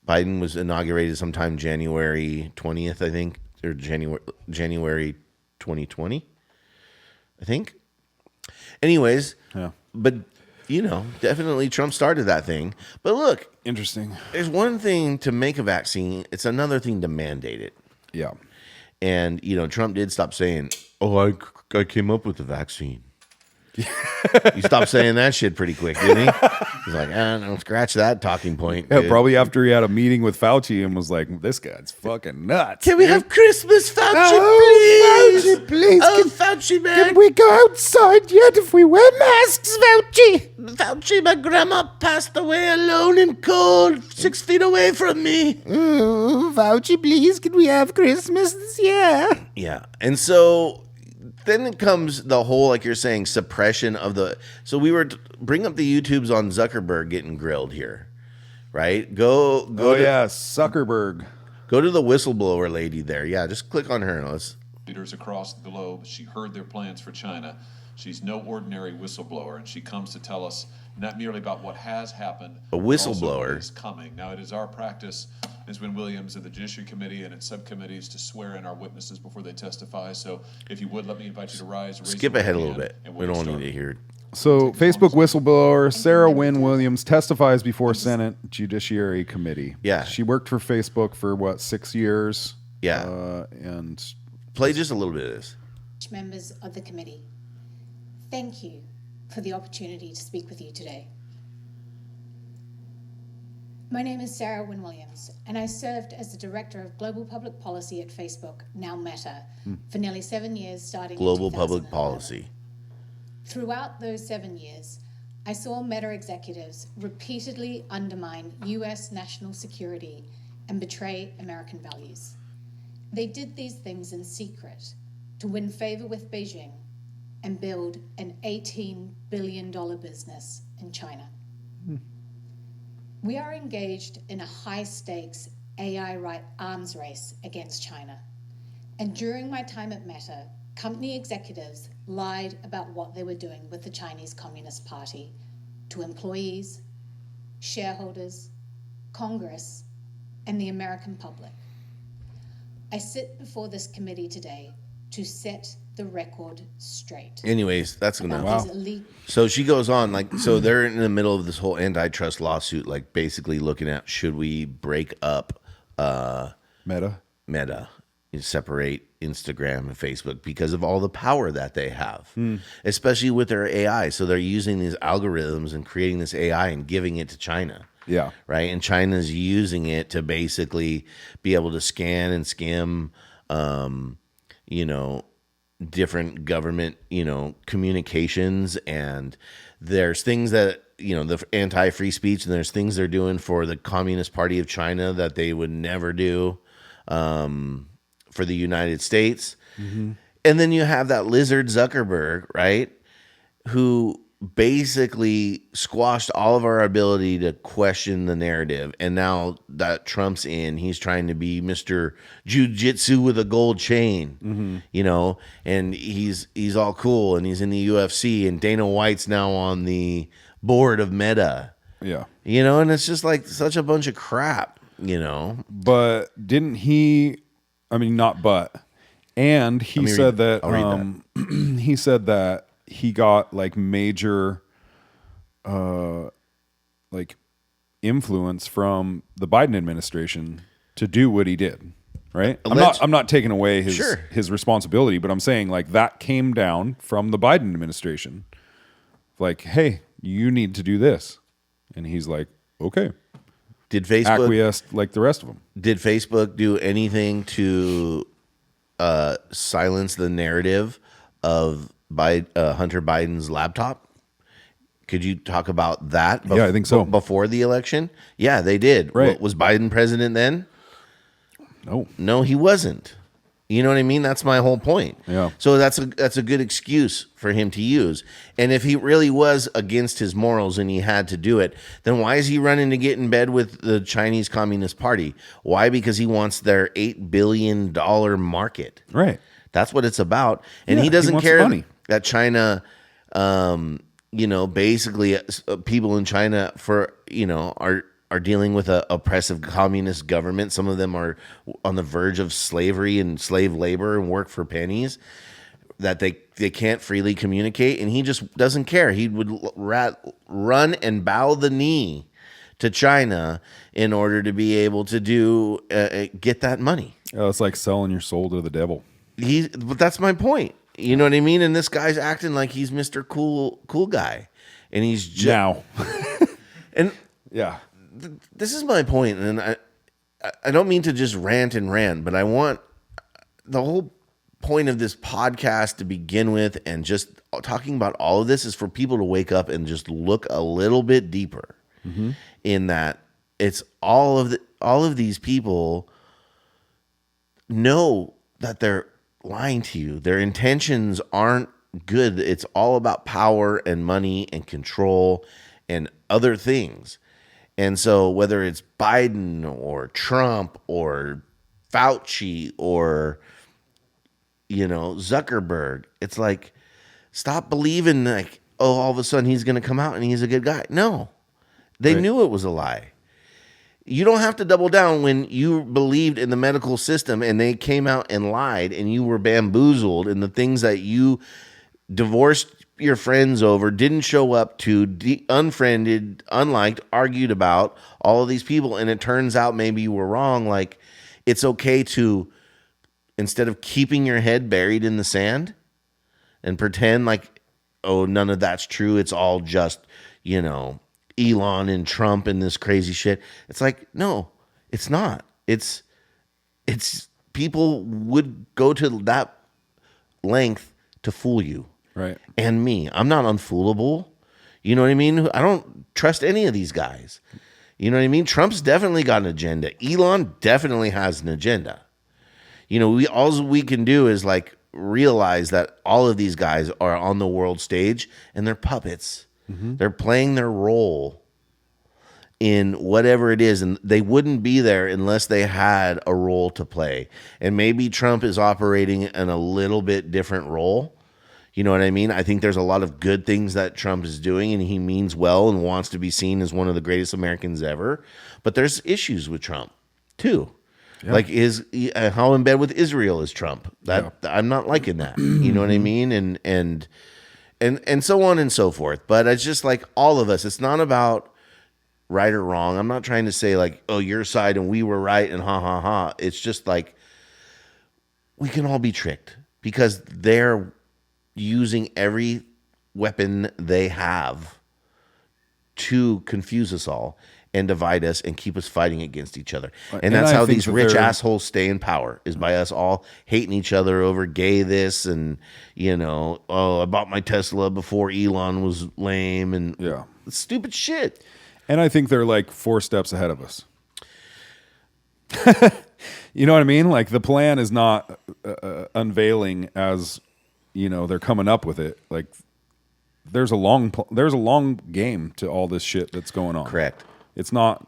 Biden was inaugurated sometime January 20th, I think, or January 2020, I think. Anyways, but... definitely Trump started that thing. But look, interesting. There's one thing to make a vaccine. It's another thing to mandate it. Yeah. And, Trump did stop saying, I came up with the vaccine. He stopped saying that shit pretty quick, didn't he? He's like, no, scratch that talking point. Yeah, probably after he had a meeting with Fauci and was like, this guy's fucking nuts. Can we have Christmas, Fauci, please? Fauci, please. Fauci, man. Can we go outside yet if we wear masks, Fauci? Fauci, my grandma passed away alone and cold, 6 feet away from me. Oh, Fauci, please, can we have Christmas this year? Yeah, and so... Then it comes the whole, like you're saying, suppression of the... So we were... Bring up the YouTubes on Zuckerberg getting grilled here, right? Go Zuckerberg. Go to the whistleblower lady there. Yeah, just click on her. Leaders across the globe, she heard their plans for China. She's no ordinary whistleblower, and she comes to tell us not merely about what has happened, a whistleblower, but what is coming. Now, it is our practice, Ms. Wynne-Williams, of the Judiciary Committee and its subcommittees to swear in our witnesses before they testify. So, if you would, let me invite you to rise. Skip ahead a little bit. We don't need to hear it. So, Facebook whistleblower Sarah Wynne-Williams testifies before Senate Judiciary Committee. Yeah. She worked for Facebook for, 6 years? Yeah. And... Play just a little bit of this. Members of the committee, thank you for the opportunity to speak with you today. My name is Sarah Wynne-Williams, and I served as the Director of Global Public Policy at Facebook, now Meta, for nearly 7 years, starting Global in Public Policy. Throughout those 7 years, I saw Meta executives repeatedly undermine U.S. national security and betray American values. They did these things in secret to win favor with Beijing and build an $18 billion business in China. We are engaged in a high-stakes AI arms race against China. And during my time at Meta, company executives lied about what they were doing with the Chinese Communist Party to employees, shareholders, Congress, and the American public. I sit before this committee today to set the record straight. Anyways, that's enough. Wow. So she goes on, so they're in the middle of this whole antitrust lawsuit, basically looking at, should we break up Meta, and separate Instagram and Facebook because of all the power that they have, especially with their AI. So they're using these algorithms and creating this AI and giving it to China. Yeah. Right. And China's using it to basically be able to scan and skim, different government, communications, and there's things that, the anti-free speech, and there's things they're doing for the Communist Party of China that they would never do for the United States. Mm-hmm. And then you have that lizard Zuckerberg, right, who basically squashed all of our ability to question the narrative. And now that Trump's in, he's trying to be Mr. Jiu-Jitsu with a gold chain, and he's all cool, and he's in the UFC, and Dana White's now on the board of Meta. Yeah. And it's just like such a bunch of crap, But didn't he, and he said that, he said that he got like major like influence from the Biden administration to do what he did, right? I'm not taking away his responsibility, but I'm saying like that came down from the Biden administration. Like, hey, you need to do this. And he's like, okay. Did Facebook acquiesce like the rest of them? Did Facebook do anything to silence the narrative of Hunter Biden's laptop? Could you talk about that? Yeah, I think so. Before the election? Yeah, they did. Right. Was Biden president then? No, he wasn't. You know what I mean? That's my whole point. Yeah. So that's a good excuse for him to use. And if he really was against his morals and he had to do it, then why is he running to get in bed with the Chinese Communist Party? Why? Because he wants their $8 billion market. Right. That's what it's about. And Yeah, he doesn't wants care money. that China, basically people in China are dealing with a oppressive communist government. Some of them are on the verge of slavery and slave labor and work for pennies, that they can't freely communicate. And he just doesn't care. He would run and bow the knee to China in order to be able to get that money. It's like selling your soul to the devil. But that's my point. You know what I mean? And this guy's acting like he's Mr. Cool guy. And he's just Now. and Yeah. this is my point, and I don't mean to just rant, but I want the whole point of this podcast to begin with, and just talking about all of this, is for people to wake up and just look a little bit deeper. Mm-hmm. In that it's all of these people know that they're lying to you. Their intentions aren't good. It's all about power and money and control and other things. And so whether it's Biden or Trump or Fauci or, Zuckerberg, it's like, stop believing like, all of a sudden he's going to come out and he's a good guy. No, they knew it was a lie. You don't have to double down when you believed in the medical system and they came out and lied and you were bamboozled, and the things that you divorced your friends over, didn't show up to, unfriended, unliked, argued about, all of these people, and it turns out maybe you were wrong. Like, it's okay to, instead of keeping your head buried in the sand and pretend like, oh, none of that's true, it's all just, Elon and Trump and this crazy shit. It's like, no, it's not. It's people would go to that length to fool you. Right. And me. I'm not unfoolable. You know what I mean? I don't trust any of these guys. You know what I mean? Trump's definitely got an agenda. Elon definitely has an agenda. All we can do is like realize that all of these guys are on the world stage and they're puppets. Mm-hmm. They're playing their role in whatever it is, and they wouldn't be there unless they had a role to play. And maybe Trump is operating in a little bit different role. You know what I mean? I think there's a lot of good things that Trump is doing, and he means well and wants to be seen as one of the greatest Americans ever. But there's issues with Trump too. Yeah. Like how in bed with Israel is Trump? I'm not liking that. You know what I mean? And so on and so forth. But it's just like all of us. It's not about right or wrong. I'm not trying to say like, oh, your side and we were right and ha ha ha. It's just like we can all be tricked because they're using every weapon they have to confuse us all and divide us and keep us fighting against each other. And And that's I how think these that rich they're- assholes stay in power, is by us all hating each other over gay this and, I bought my Tesla before Elon was lame and Yeah. stupid shit. And I think they're like 4 steps ahead of us. You know what I mean? Like the plan is not unveiling as, they're coming up with it. Like there's a long game to all this shit that's going on. Correct. It's not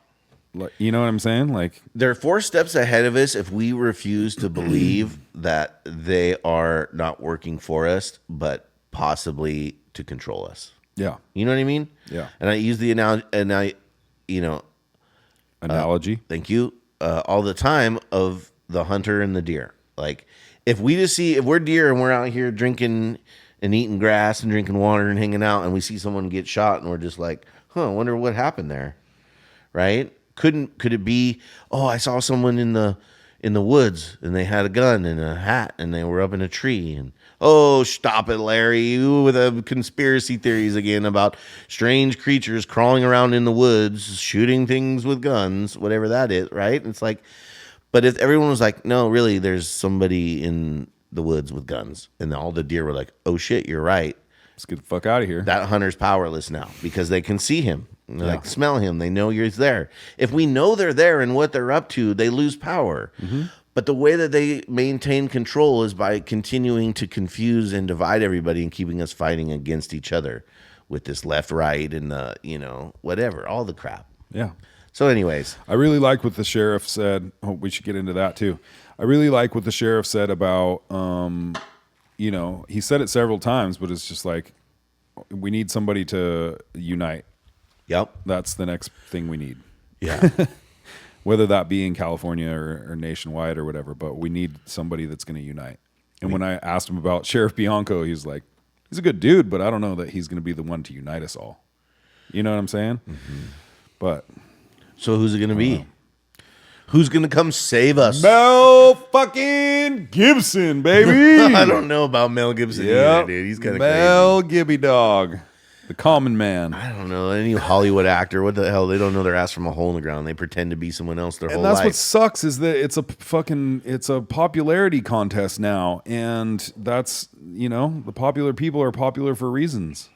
like, you know what I'm saying? Like, They're 4 steps ahead of us if we refuse to believe that they are not working for us, but possibly to control us. yeah. You know what I mean? Yeah. And I use the analogy, Analogy. thank you, all the time of the hunter and the deer. Like, if we're deer and we're out here drinking and eating grass and drinking water and hanging out, and we see someone get shot, and we're just like, I wonder what happened there, right? Could it be, I saw someone in the woods and they had a gun and a hat and they were up in a tree, and stop it, Larry, you with the conspiracy theories again about strange creatures crawling around in the woods, shooting things with guns, whatever that is, right? It's like, but if everyone was like, no, really, there's somebody in the woods with guns, and all the deer were like, oh shit, you're right. Let's get the fuck out of here. That hunter's powerless now because they can see him, like smell him. They know he's there. If we know they're there and what they're up to, they lose power. Mm-hmm. But the way that they maintain control is by continuing to confuse and divide everybody and keeping us fighting against each other with this left, right, and whatever, all the crap. Yeah. So anyways, I really like what the sheriff said. Oh, we should get into that too. I really like what the sheriff said about, he said it several times, but it's just like, we need somebody to unite. yep. That's the next thing we need. Yeah. Whether that be in California or nationwide or whatever, but we need somebody that's going to unite. And when I asked him about Sheriff Bianco, he's like, he's a good dude, but I don't know that he's going to be the one to unite us all. You know what I'm saying? Mm-hmm. But So who's it going to be? Who's going to come save us? Mel fucking Gibson, baby. I don't know about Mel Gibson either, dude. He's kind of crazy. Mel Gibby Dog, the common man. I don't know. Any Hollywood actor, what the hell? They don't know their ass from a hole in the ground. They pretend to be someone else their whole And that's life. what sucks is that it's a popularity contest now, and that's the popular people are popular for reasons.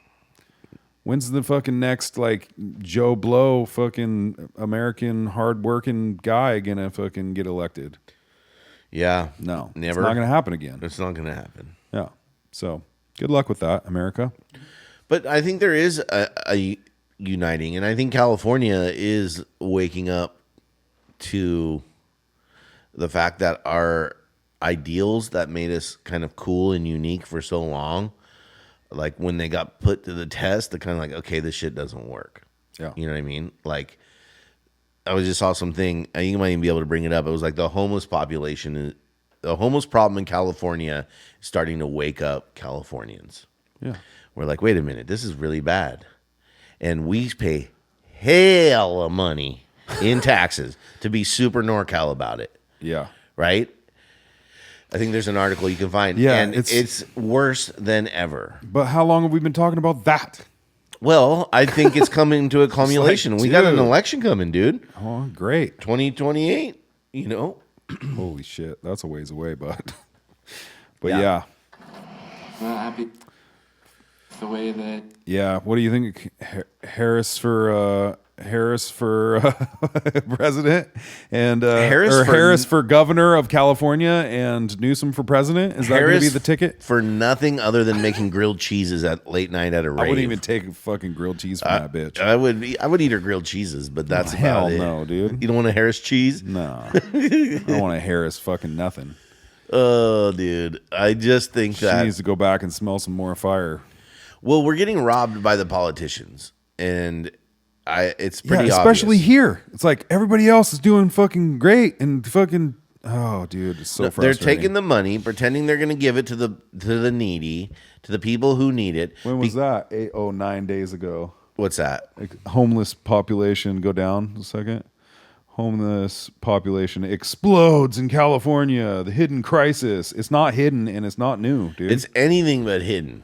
When's the fucking next like Joe Blow fucking American hardworking guy gonna fucking get elected? Yeah. No, Never. It's not gonna happen again. It's not going to happen. Yeah. So good luck with that, America. But I think there is a uniting, and I think California is waking up to the fact that our ideals that made us kind of cool and unique for so long, like when they got put to the test, they're kind of like, okay, this shit doesn't work. Yeah. You know what I mean? Like, I just saw something, I think you might even be able to bring it up. It was like the homeless population, the homeless problem in California is starting to wake up Californians. Yeah. We're like, wait a minute, this is really bad. And we pay hell of money in taxes to be super NorCal about it, Yeah. right? I think there's an article you can find. Yeah, and it's worse than ever. But how long have we been talking about that? Well, I think it's coming to a culmination. We got an dude. election coming, dude. Oh, great. 2028, Holy shit. That's a ways away, but Yeah. yeah. Well, happy the way that Yeah. What do you think? Harris for president and Harris for governor of California and Newsom for president? Is that going to be the ticket? for nothing other than making grilled cheeses at late night at a rave. I wouldn't even take fucking grilled cheese from that bitch. I would eat her grilled cheeses, but that's about Hell it. no, dude. You don't want a Harris cheese? No. I don't want a Harris fucking nothing. Oh, dude. I just think She that. needs to go back and smell some more fire. Well, we're getting robbed by the politicians, and it's pretty especially obvious. here. It's like everybody else is doing fucking great and fucking dude, it's so They're frustrating. taking the money, pretending they're going to give it to the needy, to the people who need it. When was that? 9 days ago. What's that? Like homeless population go down a second. Homeless population explodes in California. The hidden crisis. It's not hidden and it's not new, dude. It's anything but hidden.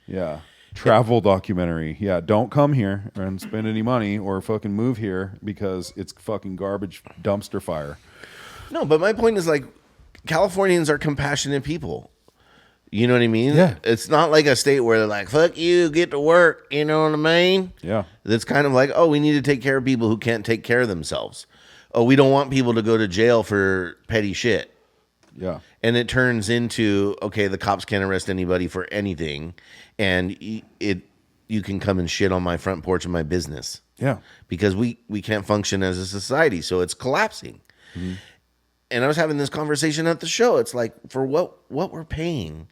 yeah. Travel documentary. Yeah, don't come here and spend any money or fucking move here because it's fucking garbage dumpster fire. No, but my point is like Californians are compassionate people. You know what I mean? Yeah. It's not like a state where they're like, fuck you, get to work. You know what I mean? Yeah. It's kind of like, oh, we need to take care of people who can't take care of themselves. Oh, we don't want people to go to jail for petty shit. Yeah. And it turns into, okay, the cops can't arrest anybody for anything. And you can come and shit on my front porch of my business. Yeah. Because we can't function as a society. So it's collapsing. Mm-hmm. And I was having this conversation at the show. It's like, for what we're paying.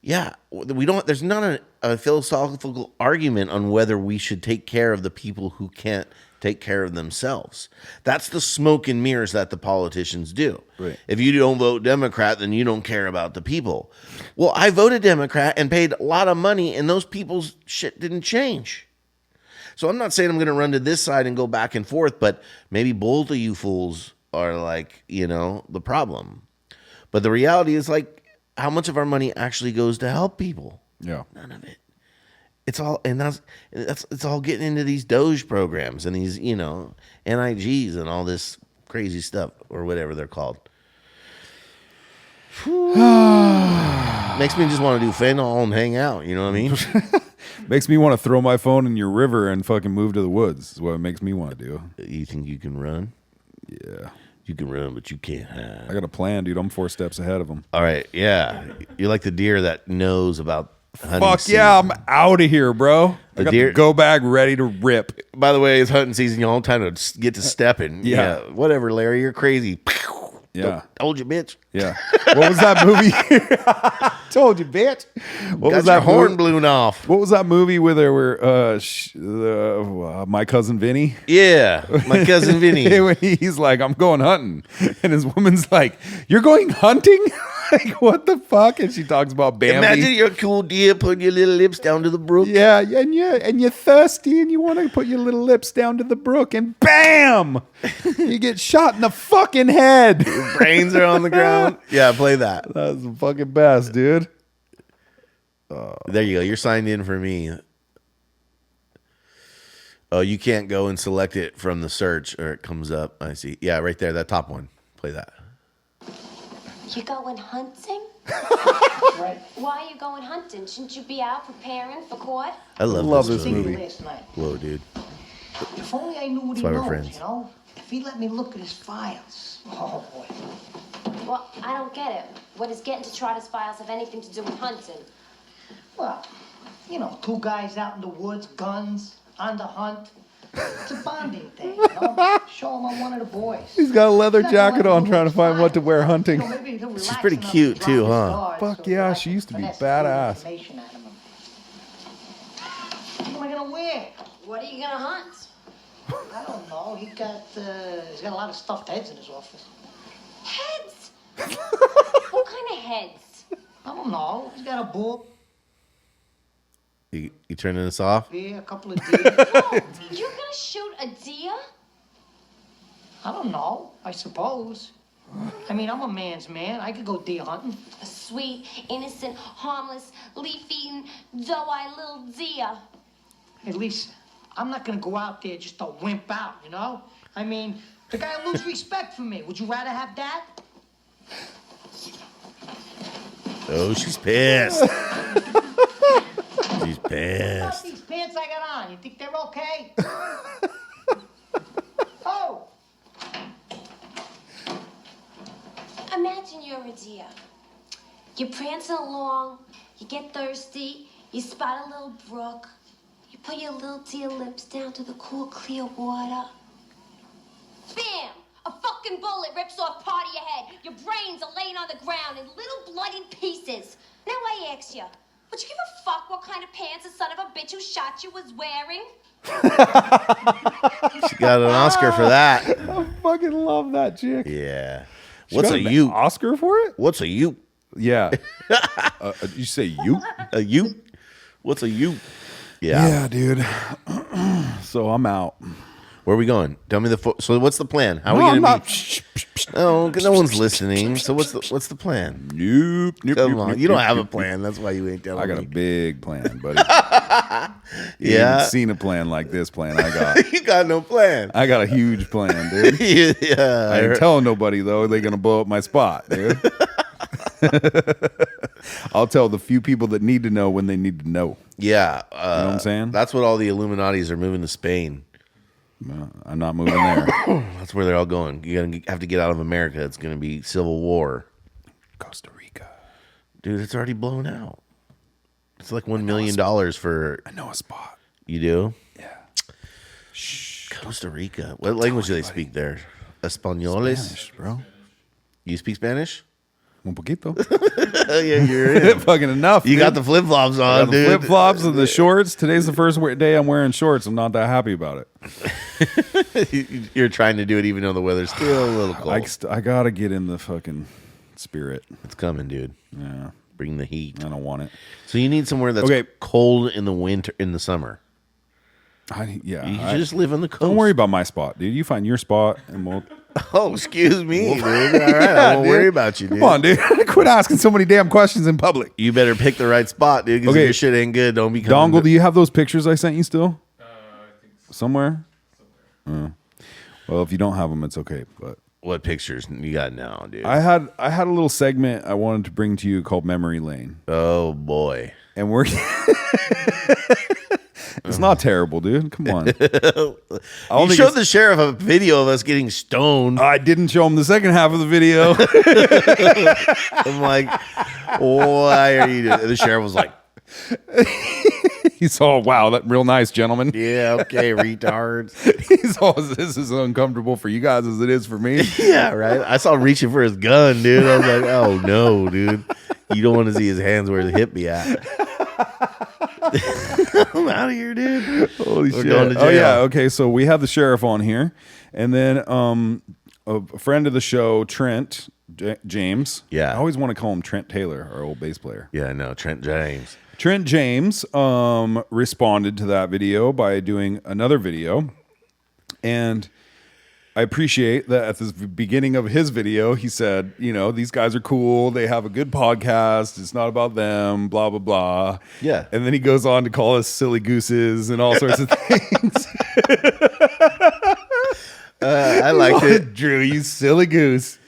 Yeah, there's not a philosophical argument on whether we should take care of the people who can't take care of themselves. That's the smoke and mirrors that the politicians do. Right. If you don't vote Democrat, then you don't care about the people. Well, I voted Democrat and paid a lot of money, and those people's shit didn't change. So I'm not saying I'm going to run to this side and go back and forth, but maybe both of you fools are like, the problem. But the reality is like, how much of our money actually goes to help people? Yeah. None of it. It's all, and it's all getting into these Doge programs and these, NIGs and all this crazy stuff or whatever they're called. Makes me just want to do fentanyl and hang out. You know what I mean? Makes me want to throw my phone in your river and fucking move to the woods. Is what it makes me want to do. You think you can run? Yeah. You can run, but you can't hide. I got a plan, dude. I'm 4 steps ahead of them. All right, yeah. You're like the deer that knows about hunting Fuck season. yeah, I'm out of here, bro. I got deer- the go bag ready to rip. By the way, it's hunting season. You all time to get to stepping. Yeah. Whatever, Larry. You're crazy. Yeah. Told you, bitch. Yeah. What was that movie? Told you, bitch. What Got was your that horn movie? blown off. What was that movie where there were My Cousin Vinny? Yeah, my cousin Vinny. When he's like, I'm going hunting. And his woman's like, you're going hunting? Like, what the fuck? And she talks about Bambi. Imagine you're a cool deer putting your little lips down to the brook. Yeah, and you're thirsty and you want to put your little lips down to the brook and BAM! You get shot in the fucking head. Brains are on the ground. Yeah, play that. That's the fucking best, dude. There you go. You're signed in for me. Oh, you can't go and select it from the search or it comes up. I see. Yeah, right there. That top one. Play that. You going hunting? Right. Why are you going hunting? Shouldn't you be out preparing for court? I love this Thinking movie. last night. Whoa, dude. If only I knew what That's he why we're knows, friends. If he let me look at his files. Oh, boy. Well, I don't get it. What does getting to Trotter's files have anything to do with hunting? Well, 2 guys out in the woods, guns, on the hunt. It's a bonding thing, Show him I'm one of the boys. He's got a leather jacket on trying to find what to wear hunting. She's pretty cute, too, huh? Fuck yeah, she used to be badass. What am I gonna wear? What are you gonna hunt? I don't know. He's got a lot of stuffed heads in his office. Heads? What kind of heads? I don't know. He's got a bull, You turning this off? bear, a couple of deer. You're gonna shoot a deer? I don't know. I suppose. I mean, I'm a man's man. I could go deer hunting. A sweet, innocent, harmless, leaf-eating, doe-eyed little deer. At least I'm not gonna go out there just to wimp out, I mean, the guy will lose respect for me. Would you rather have that? Oh, she's pissed. She's What about pissed. these pants I got on? You think they're okay? Oh! Imagine you're a deer. You're prancing along, you get thirsty, you spot a little brook, you put your little deer lips down to the cool, clear water. Bam! A fucking bullet rips off part of your head. Your brains are laying on the ground in little bloody pieces. Now I ask you, would you give a fuck what kind of pants the son of a bitch who shot you was wearing? She got an Oscar for that. I fucking love that chick. Yeah. She What's got a an ute? Oscar for it? What's a ute? Yeah. You say ute? A ute? What's a ute? Yeah. Yeah, dude. So I'm out. Where are we going? Tell me so what's the plan? How are we I'm going not. to be? No, no one's listening. So what's the plan? Nope. Come on, you don't have a plan. That's why you ain't telling me. I got a big plan, buddy. You Yeah. ain't seen a plan like this plan I got. You got no plan. I got a huge plan, dude. Yeah. I ain't telling nobody though. They're gonna blow up my spot, dude. I'll tell the few people that need to know when they need to know. Yeah. You know what I'm saying? That's what all the Illuminatis are moving to Spain. I'm not moving there. That's where they're all going. You're going to have to get out of America. It's going to be civil war. Costa Rica. Dude, it's already blown out. It's like $1 million for... I know a spot. You do? Yeah. Costa Rica. What language do they speak there? Españoles? Spanish, bro. You speak Spanish? Un poquito. Yeah, you're in. Fucking enough. You dude. got the flip-flops I on, got the dude. flip-flops and the shorts. Today's the first day I'm wearing shorts. I'm not that happy about it. You're trying to do it even though the weather's still a little cold. I gotta get in the fucking spirit. It's coming, dude. Yeah. Bring the heat. I don't want it. So you need somewhere that's Okay. cold in the winter, in the summer. You just live on the coast. Don't worry about my spot, dude. You find your spot and we'll... Oh, excuse me, dude. All right, I won't worry about you, dude. Come on, dude. Quit asking so many damn questions in public. You better pick the right spot, dude, because Okay. if your shit ain't good, don't be coming. Dongle, do you have those pictures I sent you still? I think so. Somewhere? Well, if you don't have them, it's okay. But What pictures you got now, dude? I had a little segment I wanted to bring to you called Memory Lane. Oh, boy. And we're... It's not terrible, dude. Come on. You showed the sheriff a video of us getting stoned. I didn't show him the second half of the video. I'm like, why are you doing? The sheriff was like, He saw, wow, that real nice, gentleman. yeah, okay, retards. He saw, this is uncomfortable for you guys as it is for me. Yeah, right. I saw him reaching for his gun, dude. I was like, oh no, dude. You don't want to see his hands where the hip be at. I'm out of here, dude. Holy We're shit. going to jail. Oh, yeah. Okay, so we have the sheriff on here. And then a friend of the show, Trent James. Yeah. I always want to call him Trent Taylor, our old bass player. Yeah, no, Trent James. Trent James responded to that video by doing another video. And I appreciate that at the beginning of his video, he said, you know, these guys are cool. They have a good podcast. It's not about them, blah, blah, blah. Yeah. And then he goes on to call us silly gooses and all sorts of things. I liked it. Drew, you silly goose.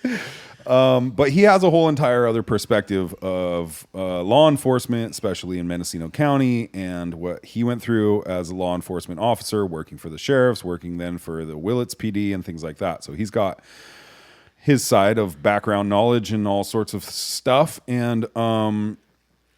But he has a whole entire other perspective of law enforcement, especially in Mendocino County, and what he went through as a law enforcement officer, working for the sheriffs, working then for the Willits PD and things like that. So he's got his side of background knowledge and all sorts of stuff. And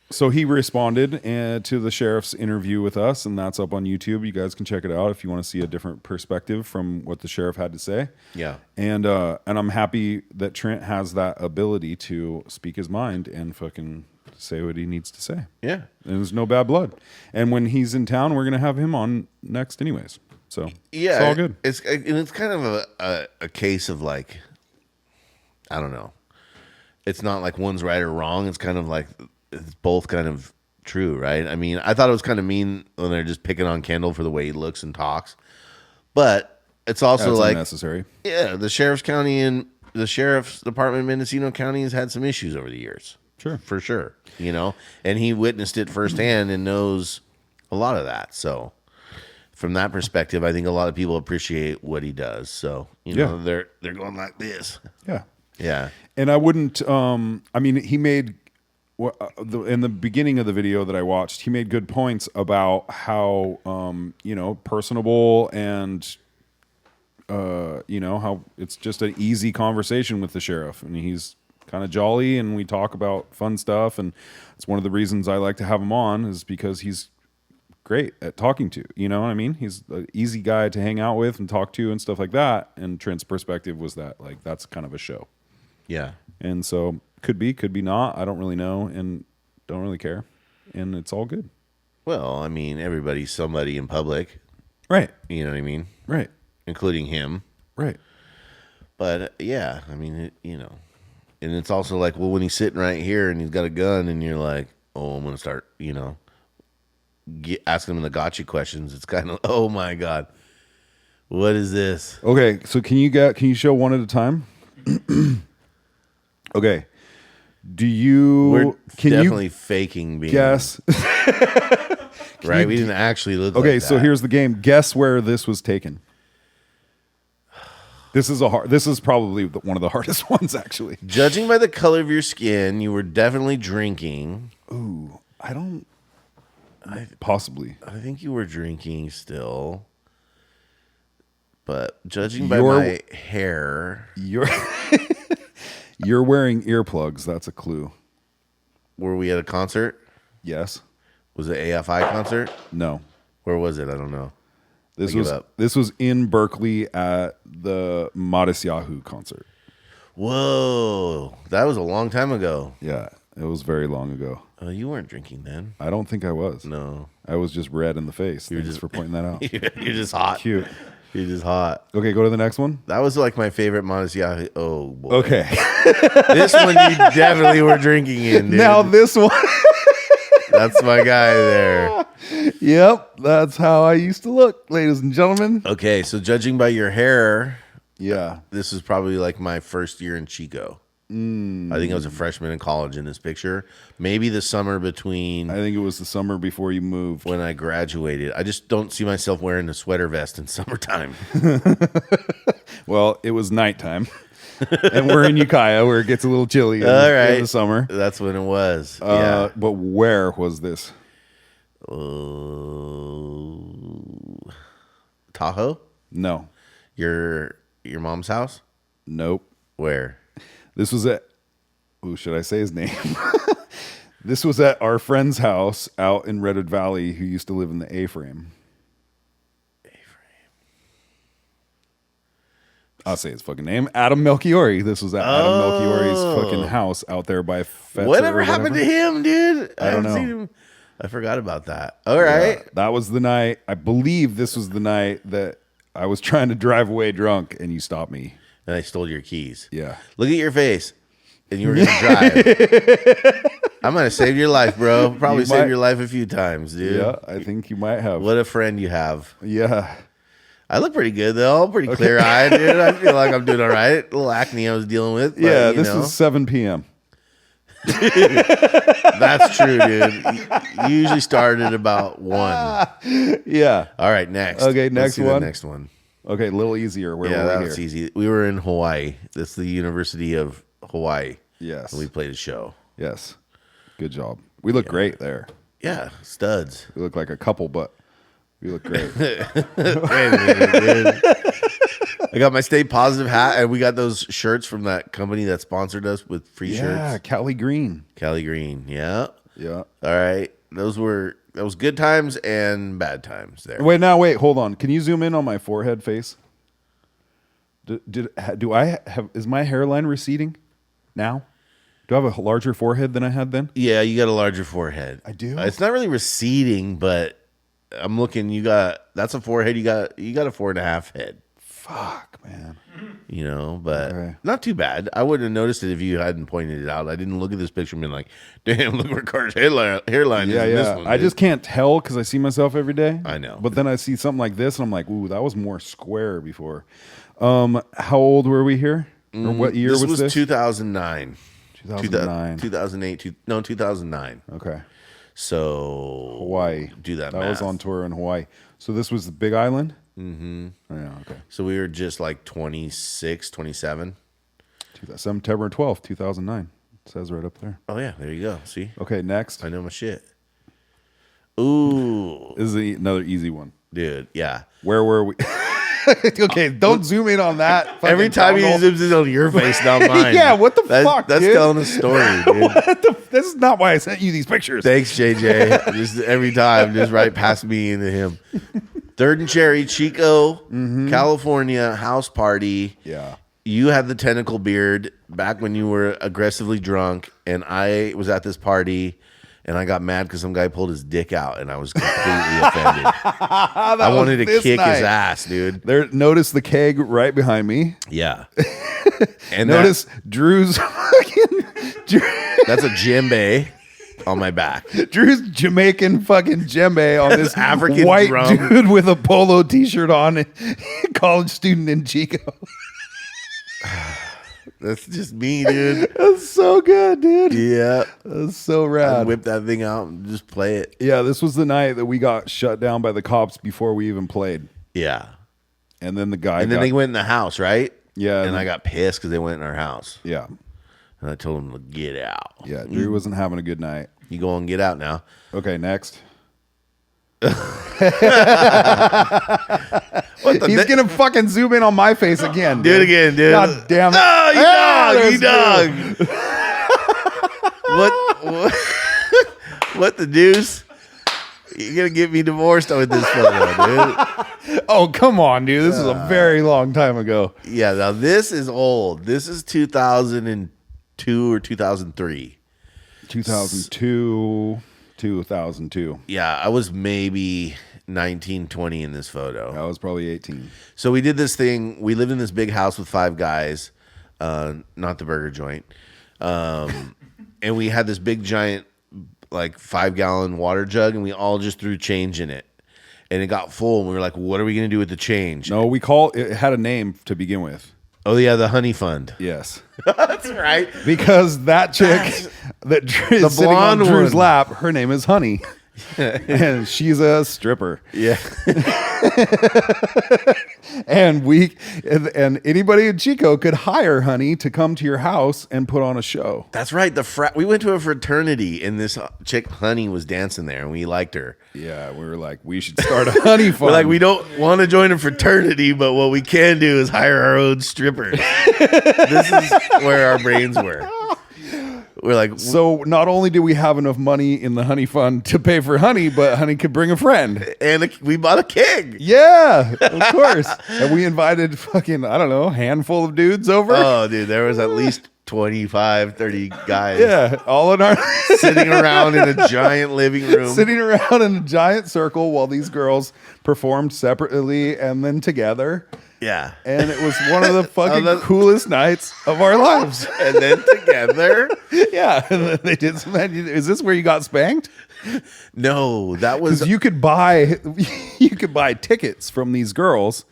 so he responded to the sheriff's interview with us, and that's up on YouTube. You guys can check it out if you want to see a different perspective from what the sheriff had to say. Yeah. And I'm happy that Trent has that ability to speak his mind and fucking say what he needs to say. Yeah. And there's no bad blood. And when he's in town, we're gonna have him on next, anyways. So Yeah, it's all good. It's kind of a case of like, I don't know. It's not like one's right or wrong. It's kind of like it's both kind of true, right? I mean, I thought it was kind of mean when they're just picking on Kendall for the way he looks and talks, but it's also That's like unnecessary. yeah, the sheriff's department in Mendocino County has had some issues over the years. Sure. For sure. You know, and he witnessed it firsthand and knows a lot of that. So from that perspective, I think a lot of people appreciate what he does. So, you know, they're going like this. Yeah. Yeah. And I wouldn't. I mean, he made in the beginning of the video that I watched, he made good points about how you know, personable and you know, how it's just an easy conversation with the sheriff, and he's kind of jolly, and we talk about fun stuff, and it's one of the reasons I like to have him on is because he's great at talking to. You know what I mean? He's an easy guy to hang out with and talk to and stuff like that. And Trent's perspective was that like that's kind of a show. Yeah. And so could be not. I don't really know and don't really care. And it's all good. Well, I mean, everybody's somebody in public. Right. You know what I mean? Right. Including him. Right. But yeah, I mean, you know, and it's also like, well, when he's sitting right here and he's got a gun and you're like, oh, I'm going to start, you know, asking him the gotcha questions. It's kind of, oh my God. What is this? Okay, so can you show one at a time? Okay. We're Can definitely you faking being guess? right. We didn't actually look. Okay, like so that. here's the game. Guess where this was taken. This is probably one of the hardest ones, actually. Judging by the color of your skin, you were definitely drinking. Ooh, possibly. I think you were drinking still. But judging by my hair, You're wearing earplugs. That's a clue. were we at a concert? Yes. Was it AFI concert? No. Where was it? I don't know. This I give was up. this was in Berkeley at the Modest Yahoo concert. Whoa, that was a long time ago. Yeah, it was very long ago. You weren't drinking then. I don't think I was. No, I was just red in the face. Thanks just for pointing that out. you're just hot. Cute. You're just hot. Okay, go to the next one. That was like my favorite Modest Yahoo. Oh boy. Okay. This one you definitely were drinking in, dude. Now this one. That's my guy there. Yep, that's how I used to look, ladies and gentlemen. Okay, so judging by your hair, Yeah. this is probably like my first year in Chico. I think I was a freshman in college in this picture. Maybe the summer between I think it was the summer before you moved. when I graduated. I just don't see myself wearing a sweater vest in summertime. Well, it was nighttime. And we're in Ukiah where it gets a little chilly in, All right. in the summer. That's when it was. Yeah. But where was this? Tahoe? No. Your mom's house? Nope. Where? This was at, should I say his name? This was at our friend's house out in Redwood Valley who used to live in the A-frame. I'll say his fucking name. Adam Melchiori. This was at Adam Melchiori's fucking house out there by Fetzer Whatever happened to him, dude? I don't haven't know. seen him. I forgot about that. All right. Yeah, that was the night. I believe this was the night that I was trying to drive away drunk and you stopped me. And I stole your keys. Yeah. Look at your face. And you were going to drive. I might have saved your life, bro. Probably You saved might. your life a few times, dude. Yeah, I think you might have. What a friend you have. Yeah. I look pretty good, though. Pretty clear-eyed, dude. I feel like I'm doing all right. A little acne I was dealing with. But, Yeah, you this know. was 7 p.m. That's true, dude. You usually started at about 1. Yeah. All right, next. Okay, Let's next see the one. next one. Okay, a little easier. Where Yeah, were that we was here? easy. We were in Hawaii. That's the University of Hawaii. Yes. And we played a show. Yes. Good job. We look great there. Yeah, studs. We look like a couple, but we look great. Wait a minute, dude. I got my Stay Positive hat, and we got those shirts from that company that sponsored us with free Yeah, shirts. Cali Green. Cali Green. Yeah. Yeah. All right. That was good times and bad times there. Wait, hold on. Can you zoom in on my forehead face? Is my hairline receding now? Do I have a larger forehead than I had then? Yeah, you got a larger forehead. I do? It's not really receding, but I'm looking. That's a forehead. You got a 4.5 head. Fuck, man. You know, but Okay. not too bad. I wouldn't have noticed it if you hadn't pointed it out. I didn't look at this picture and be like, "Damn, look where Carter's hairline is Yeah, in this yeah. one." I dude." just can't tell because I see myself every day. I know. But then I see something like this and I'm like, ooh, that was more square before. How old were we here? Or what year this was was this? 2009. 2009. 2008. 2009. Okay. So Hawaii. Do that. That was math. on tour in Hawaii. So this was the Big Island? Mm-hmm. Yeah, okay. So we were just like 26, 27. September 12th, 2009. It says right up there. Oh yeah, there you go. See, Okay, next. I know my shit. Ooh, This is another easy one. dude, yeah. Where were we? Okay, don't zoom in on that. Every fucking time he dongle. zooms in on your face, not mine. Yeah, what the fuck, That's dude? telling a story, dude. This is not why I sent you these pictures. Thanks, JJ. Just every time, just right past me into him. Third and Cherry, Chico, California, house party. Yeah. You had the tentacle beard back when you were aggressively drunk, and I was at this party, and I got mad because some guy pulled his dick out, and I was completely offended. I wanted to kick his ass, dude. There, notice the keg right behind me. Yeah. And Notice Drew's fucking. that's a djembe. on my back. Drew's Jamaican fucking djembe on this African white drum. dude with a polo t-shirt on, college student in Chico. That's just me, dude. That's so good, dude. Yeah. That's so I'd rad. whip that thing out and just play it. Yeah, this was the night that we got shut down by the cops before we even played. Yeah. And then the guy And then they went in the house, right? Yeah. And I got pissed because they went in our house. Yeah. And I told them to get out. Yeah, Drew wasn't having a good night. You go and get out now. Okay, next. What the He's gonna fucking zoom in on my face again. Do it again, dude. God damn it. Oh, you dog. there's You dog. What the deuce? You're gonna get me divorced with this photo, dude. Oh, come on, dude. This is a very long time ago. Yeah, now this is old. This is 2002 or 2003. 2002. Yeah, I was maybe 19, 20 in this photo. I was probably 18. So we did this thing. We lived in this big house with 5 guys, not the burger joint. And we had this big giant, like 5-gallon water jug, and we all just threw change in it. And it got full, and we were like, what are we going to do with the change? No, it had a name to begin with. Oh, yeah, the honey fund. Yes. That's right. Because that chick that is sitting on blonde Drew's one. lap, her name is Honey. And she's a stripper. Yeah. And anybody in Chico could hire Honey to come to your house and put on a show. That's right. We went to a fraternity, and this chick, Honey, was dancing there, and we liked her. Yeah, we were like, we should start a Honey fund. We're like, we don't want to join a fraternity, but what we can do is hire our own strippers. This is where our brains were. We're like, so not only do we have enough money in the Honey fund to pay for Honey, but Honey could bring a friend. and we bought a keg. Yeah, of course. And we invited fucking, I don't know, a handful of dudes over. Oh, dude, there was at least 25, 30 guys. Yeah, all in our Sitting around in a giant living room. sitting around in a giant circle while these girls performed separately and then together. Yeah. And it was one of the fucking that's- coolest nights of our lives. And then together. Yeah, and then they did some. Is this where you got spanked? No, that was. Because you could buy tickets from these girls.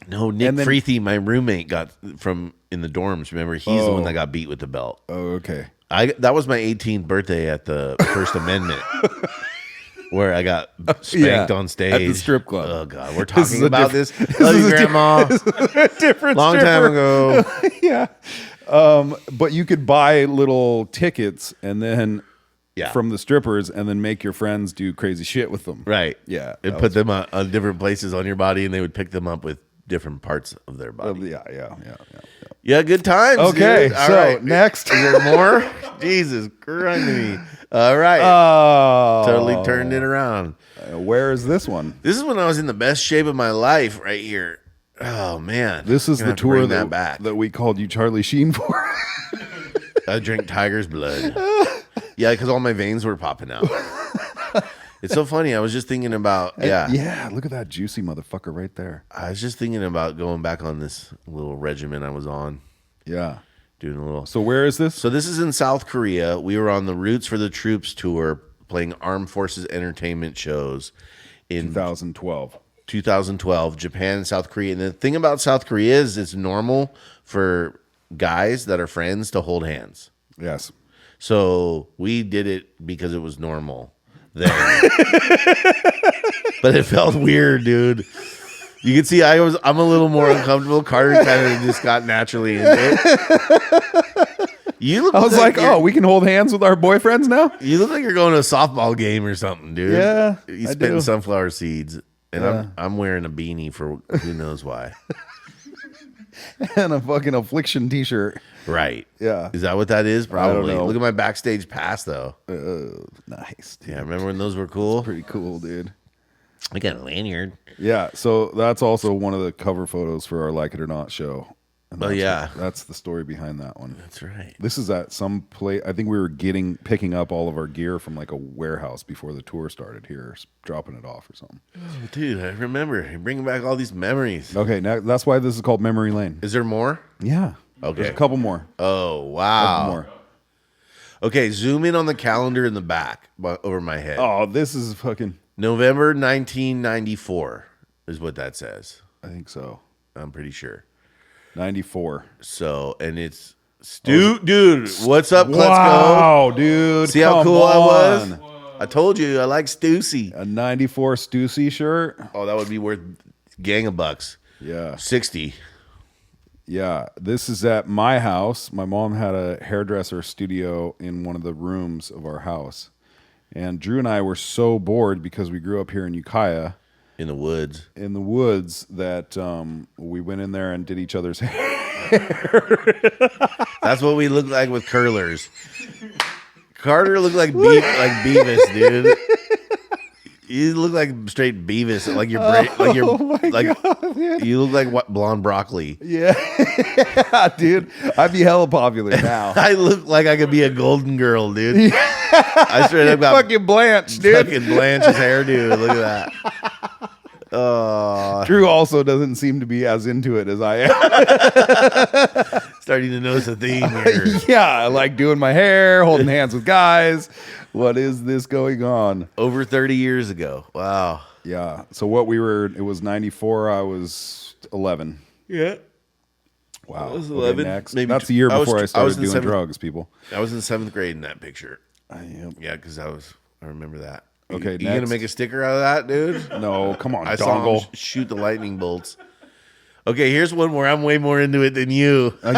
No, Nick and then- Freethy, my roommate, got from in the dorms. Remember, he's the one that got beat with the belt. Oh, okay. That was my 18th birthday at the First Amendment, where I got spanked on stage at the strip club. Oh God, we're This is talking a about diff- this. Love you, Grandma. Different Long stripper. time ago. Yeah. But you could buy little tickets and then Yeah. from the strippers and then make your friends do crazy shit with them. Right. Yeah. And put them on different places on your body, and they would pick them up with different parts of their body. Yeah. Yeah, good times. Okay, dude. All so right. next. Is there more? Jesus Christ me. All right. Oh. Totally turned it around. Where is this one? This is when I was in the best shape of my life right here. Oh, man. This is Gonna the have to tour bring that, back. that we called you Charlie Sheen for. I drank tiger's blood. Yeah, because all my veins were popping out. It's so funny. I was just thinking about, Yeah, look at that juicy motherfucker right there. I was just thinking about going back on this little regimen I was on, Yeah. doing a little. So where is this? So this is in South Korea. We were on the Roots for the Troops tour, playing Armed Forces entertainment shows in 2012. 2012, Japan and South Korea. And the thing about South Korea is it's normal for guys that are friends to hold hands. Yes. So we did it because it was normal then. But it felt weird, dude. You can see I'm a little more uncomfortable. Carter kind of just got naturally into it. I was like, oh, we can hold hands with our boyfriends now? You look like you're going to a softball game or something, dude. Yeah, You I spitting do. sunflower seeds. And Yeah. I'm wearing a beanie for who knows why. And a fucking Affliction t-shirt. Right. Yeah. Is that what that is? Probably. know. Look at my backstage pass, though. Nice. Dude. Yeah, remember when those were cool? Pretty cool, dude. I got a lanyard. Yeah, so that's also one of the cover photos for our Like It or Not show. And Oh, that's yeah. that's the story behind that one. That's right. This is at some place. I think we were picking up all of our gear from like a warehouse before the tour started here, dropping it off or something. Oh, dude, I remember. You're bringing back all these memories. Okay, now that's why this is called Memory Lane. Is there more? Yeah. Okay. There's a couple more. Oh, wow. Couple more. Okay, zoom in on the calendar in the back over my head. Oh, this is fucking. November 1994 is what that says. I think so. I'm pretty sure. 94. So, and it's dude, what's up, Let's Wow, dude. See how come cool I was? on. I told you, I like Stussy. A 94 Stussy shirt. Oh, that would be worth gang of bucks. Yeah. 60. Yeah. This is at my house. My mom had a hairdresser studio in one of the rooms of our house. And Drew and I were so bored because we grew up here in Ukiah. In the woods. That we went in there and did each other's hair. That's what we look like with curlers. Carter looked like Beavis, dude. You look like straight Beavis, like your you look like what blonde broccoli. Yeah, dude, I'd be hella popular now. I look like I could be a golden girl, dude. I straight up got fucking Blanche, dude. Fucking Blanche's hairdo. Look at that. Drew also doesn't seem to be as into it as I am. Starting to notice a theme here. Yeah, I like doing my hair, holding hands with guys. What is this going on? Over 30 years ago. Wow. Yeah. So it was 94. I was 11. Yeah. Wow. I was Okay, 11. next. Maybe That's the year before I started in doing drugs, people. I was in 7th grade in that picture. Yep. Yeah, because I remember that. Okay, you gonna next. make a sticker out of that, dude? No, come on, I saw dongle. him shoot the lightning bolts. Okay, here's one where I'm way more into it than you. Yeah.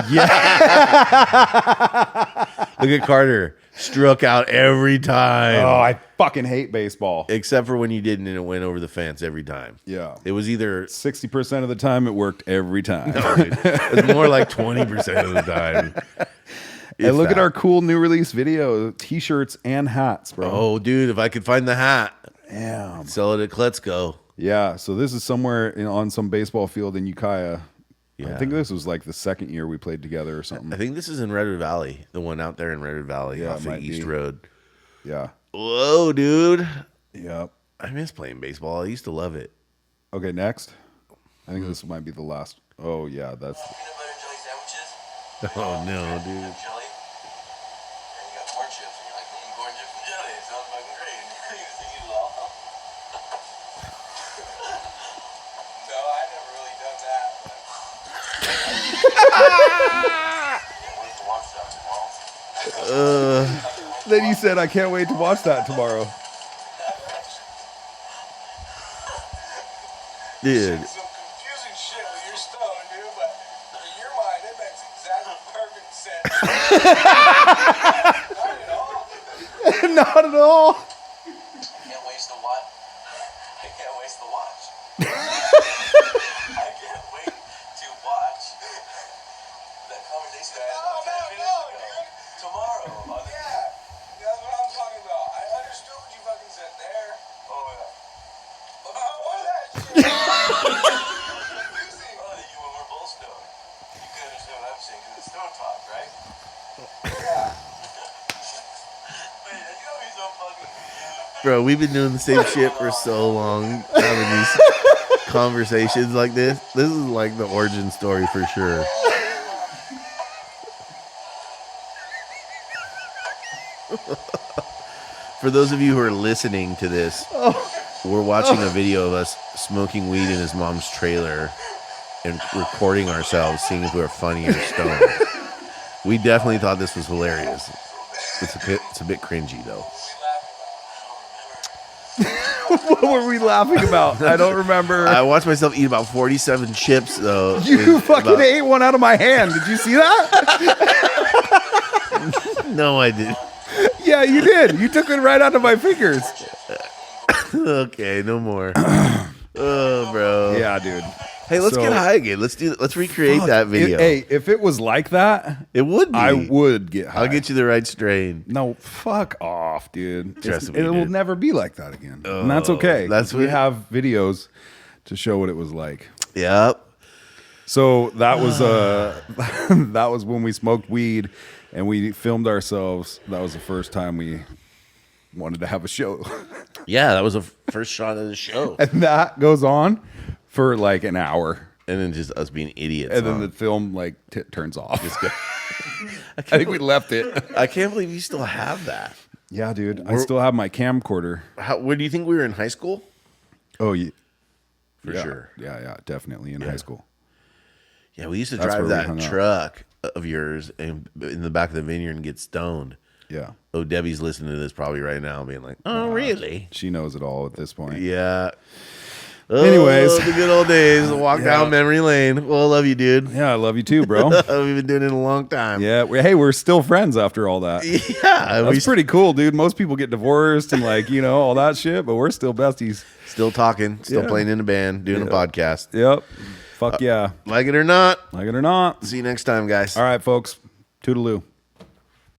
Look at Carter. Struck out every time. Oh, I fucking hate baseball. Except for when you didn't and it went over the fence every time. Yeah. It was either 60% of the time it worked every time. No, dude. It was more like 20% of the time. And look at our cool new release video, t-shirts and hats, bro. Oh, dude, if I could find the hat. Damn. Sell it at Let's Go. Yeah, so this is somewhere on some baseball field in Ukiah. Yeah. I think this was like the second year we played together or something. I think this is in Redwood Valley, the one out there in Redwood Valley Yeah, off it the might East be. Road. Yeah. Whoa, dude. Yep. I miss playing baseball. I used to love it. Okay, next. I think this might be the last. Oh, yeah, that's... Peanut butter and jelly sandwiches. Oh, no, dude. Jelly. And you got corn chips, and you're like, corn chips and jelly. It sounds fucking great. And you just eat it all. No, I never really done that. But... Wait to watch that tomorrow. Then he said, I can't wait to watch that tomorrow. Dude. Some confusing shit with your stone, dude, but in your mind, it makes exactly perfect sense. Not at all. Not at all. I can't waste the watch. I can't waste the watch. I can't wait to watch that conversation I had 10 minutes ago. Dude. Tomorrow. Yeah. That's what I'm talking about. I understood what you fucking said there. Oh, yeah. What was that shit? Confusing. Oh, you and we're both stoned. You can understand what I'm saying because it's stone talk, right? Yeah. Wait, you gotta be so fucking confused. Bro, we've been doing the same shit for so long, having these conversations like this. This is like the origin story for sure. For those of you who are listening to this, we're watching a video of us smoking weed in his mom's trailer and recording ourselves, seeing if we were funny or stoned. We definitely thought this was hilarious. It's a bit cringy though. What were we laughing about? I don't remember. I watched myself eat about 47 chips though. You fucking ate one out of my hand. Did you see that? No, I didn't. Yeah, you did. You took it right out of my fingers. Okay, no more. Oh, bro. Yeah, dude. Hey, let's get high again. Let's recreate that video. If it was like that, it would be. I would get high. I'll get you the right strain. No, fuck off, dude. Trust me, It will dude. never be like that again. And that's okay. That's we what- have videos to show what it was like. Yep. So that was that was when we smoked weed and we filmed ourselves. That was the first time we wanted to have a show. Yeah, that was the first shot of the show. And that goes on for like an hour. And then just us being idiots. And then the film like turns off. I think we left it. I can't believe you still have that. Yeah, dude. I still have my camcorder. Where do you think we were in high school? Oh, yeah. For sure. Yeah, definitely in high school. Yeah, we used to That's drive where we hung that out. truck of yours in the back of the vineyard and get stoned. Yeah. Oh, Debbie's listening to this probably right now, being like, "Oh, really?" She knows it all at this point. Yeah. Anyways. Oh, the good old days. Walk down memory lane. Well, I love you, dude. Yeah, I love you too, bro. We've been doing it a long time. Yeah. Hey, we're still friends after all that. Yeah. That's pretty cool, dude. Most people get divorced and like, all that shit, but we're still besties. Still talking, still playing in a band, doing a podcast. Yep. Fuck yeah. Like it or not. Like it or not. See you next time, guys. All right, folks. Toodaloo.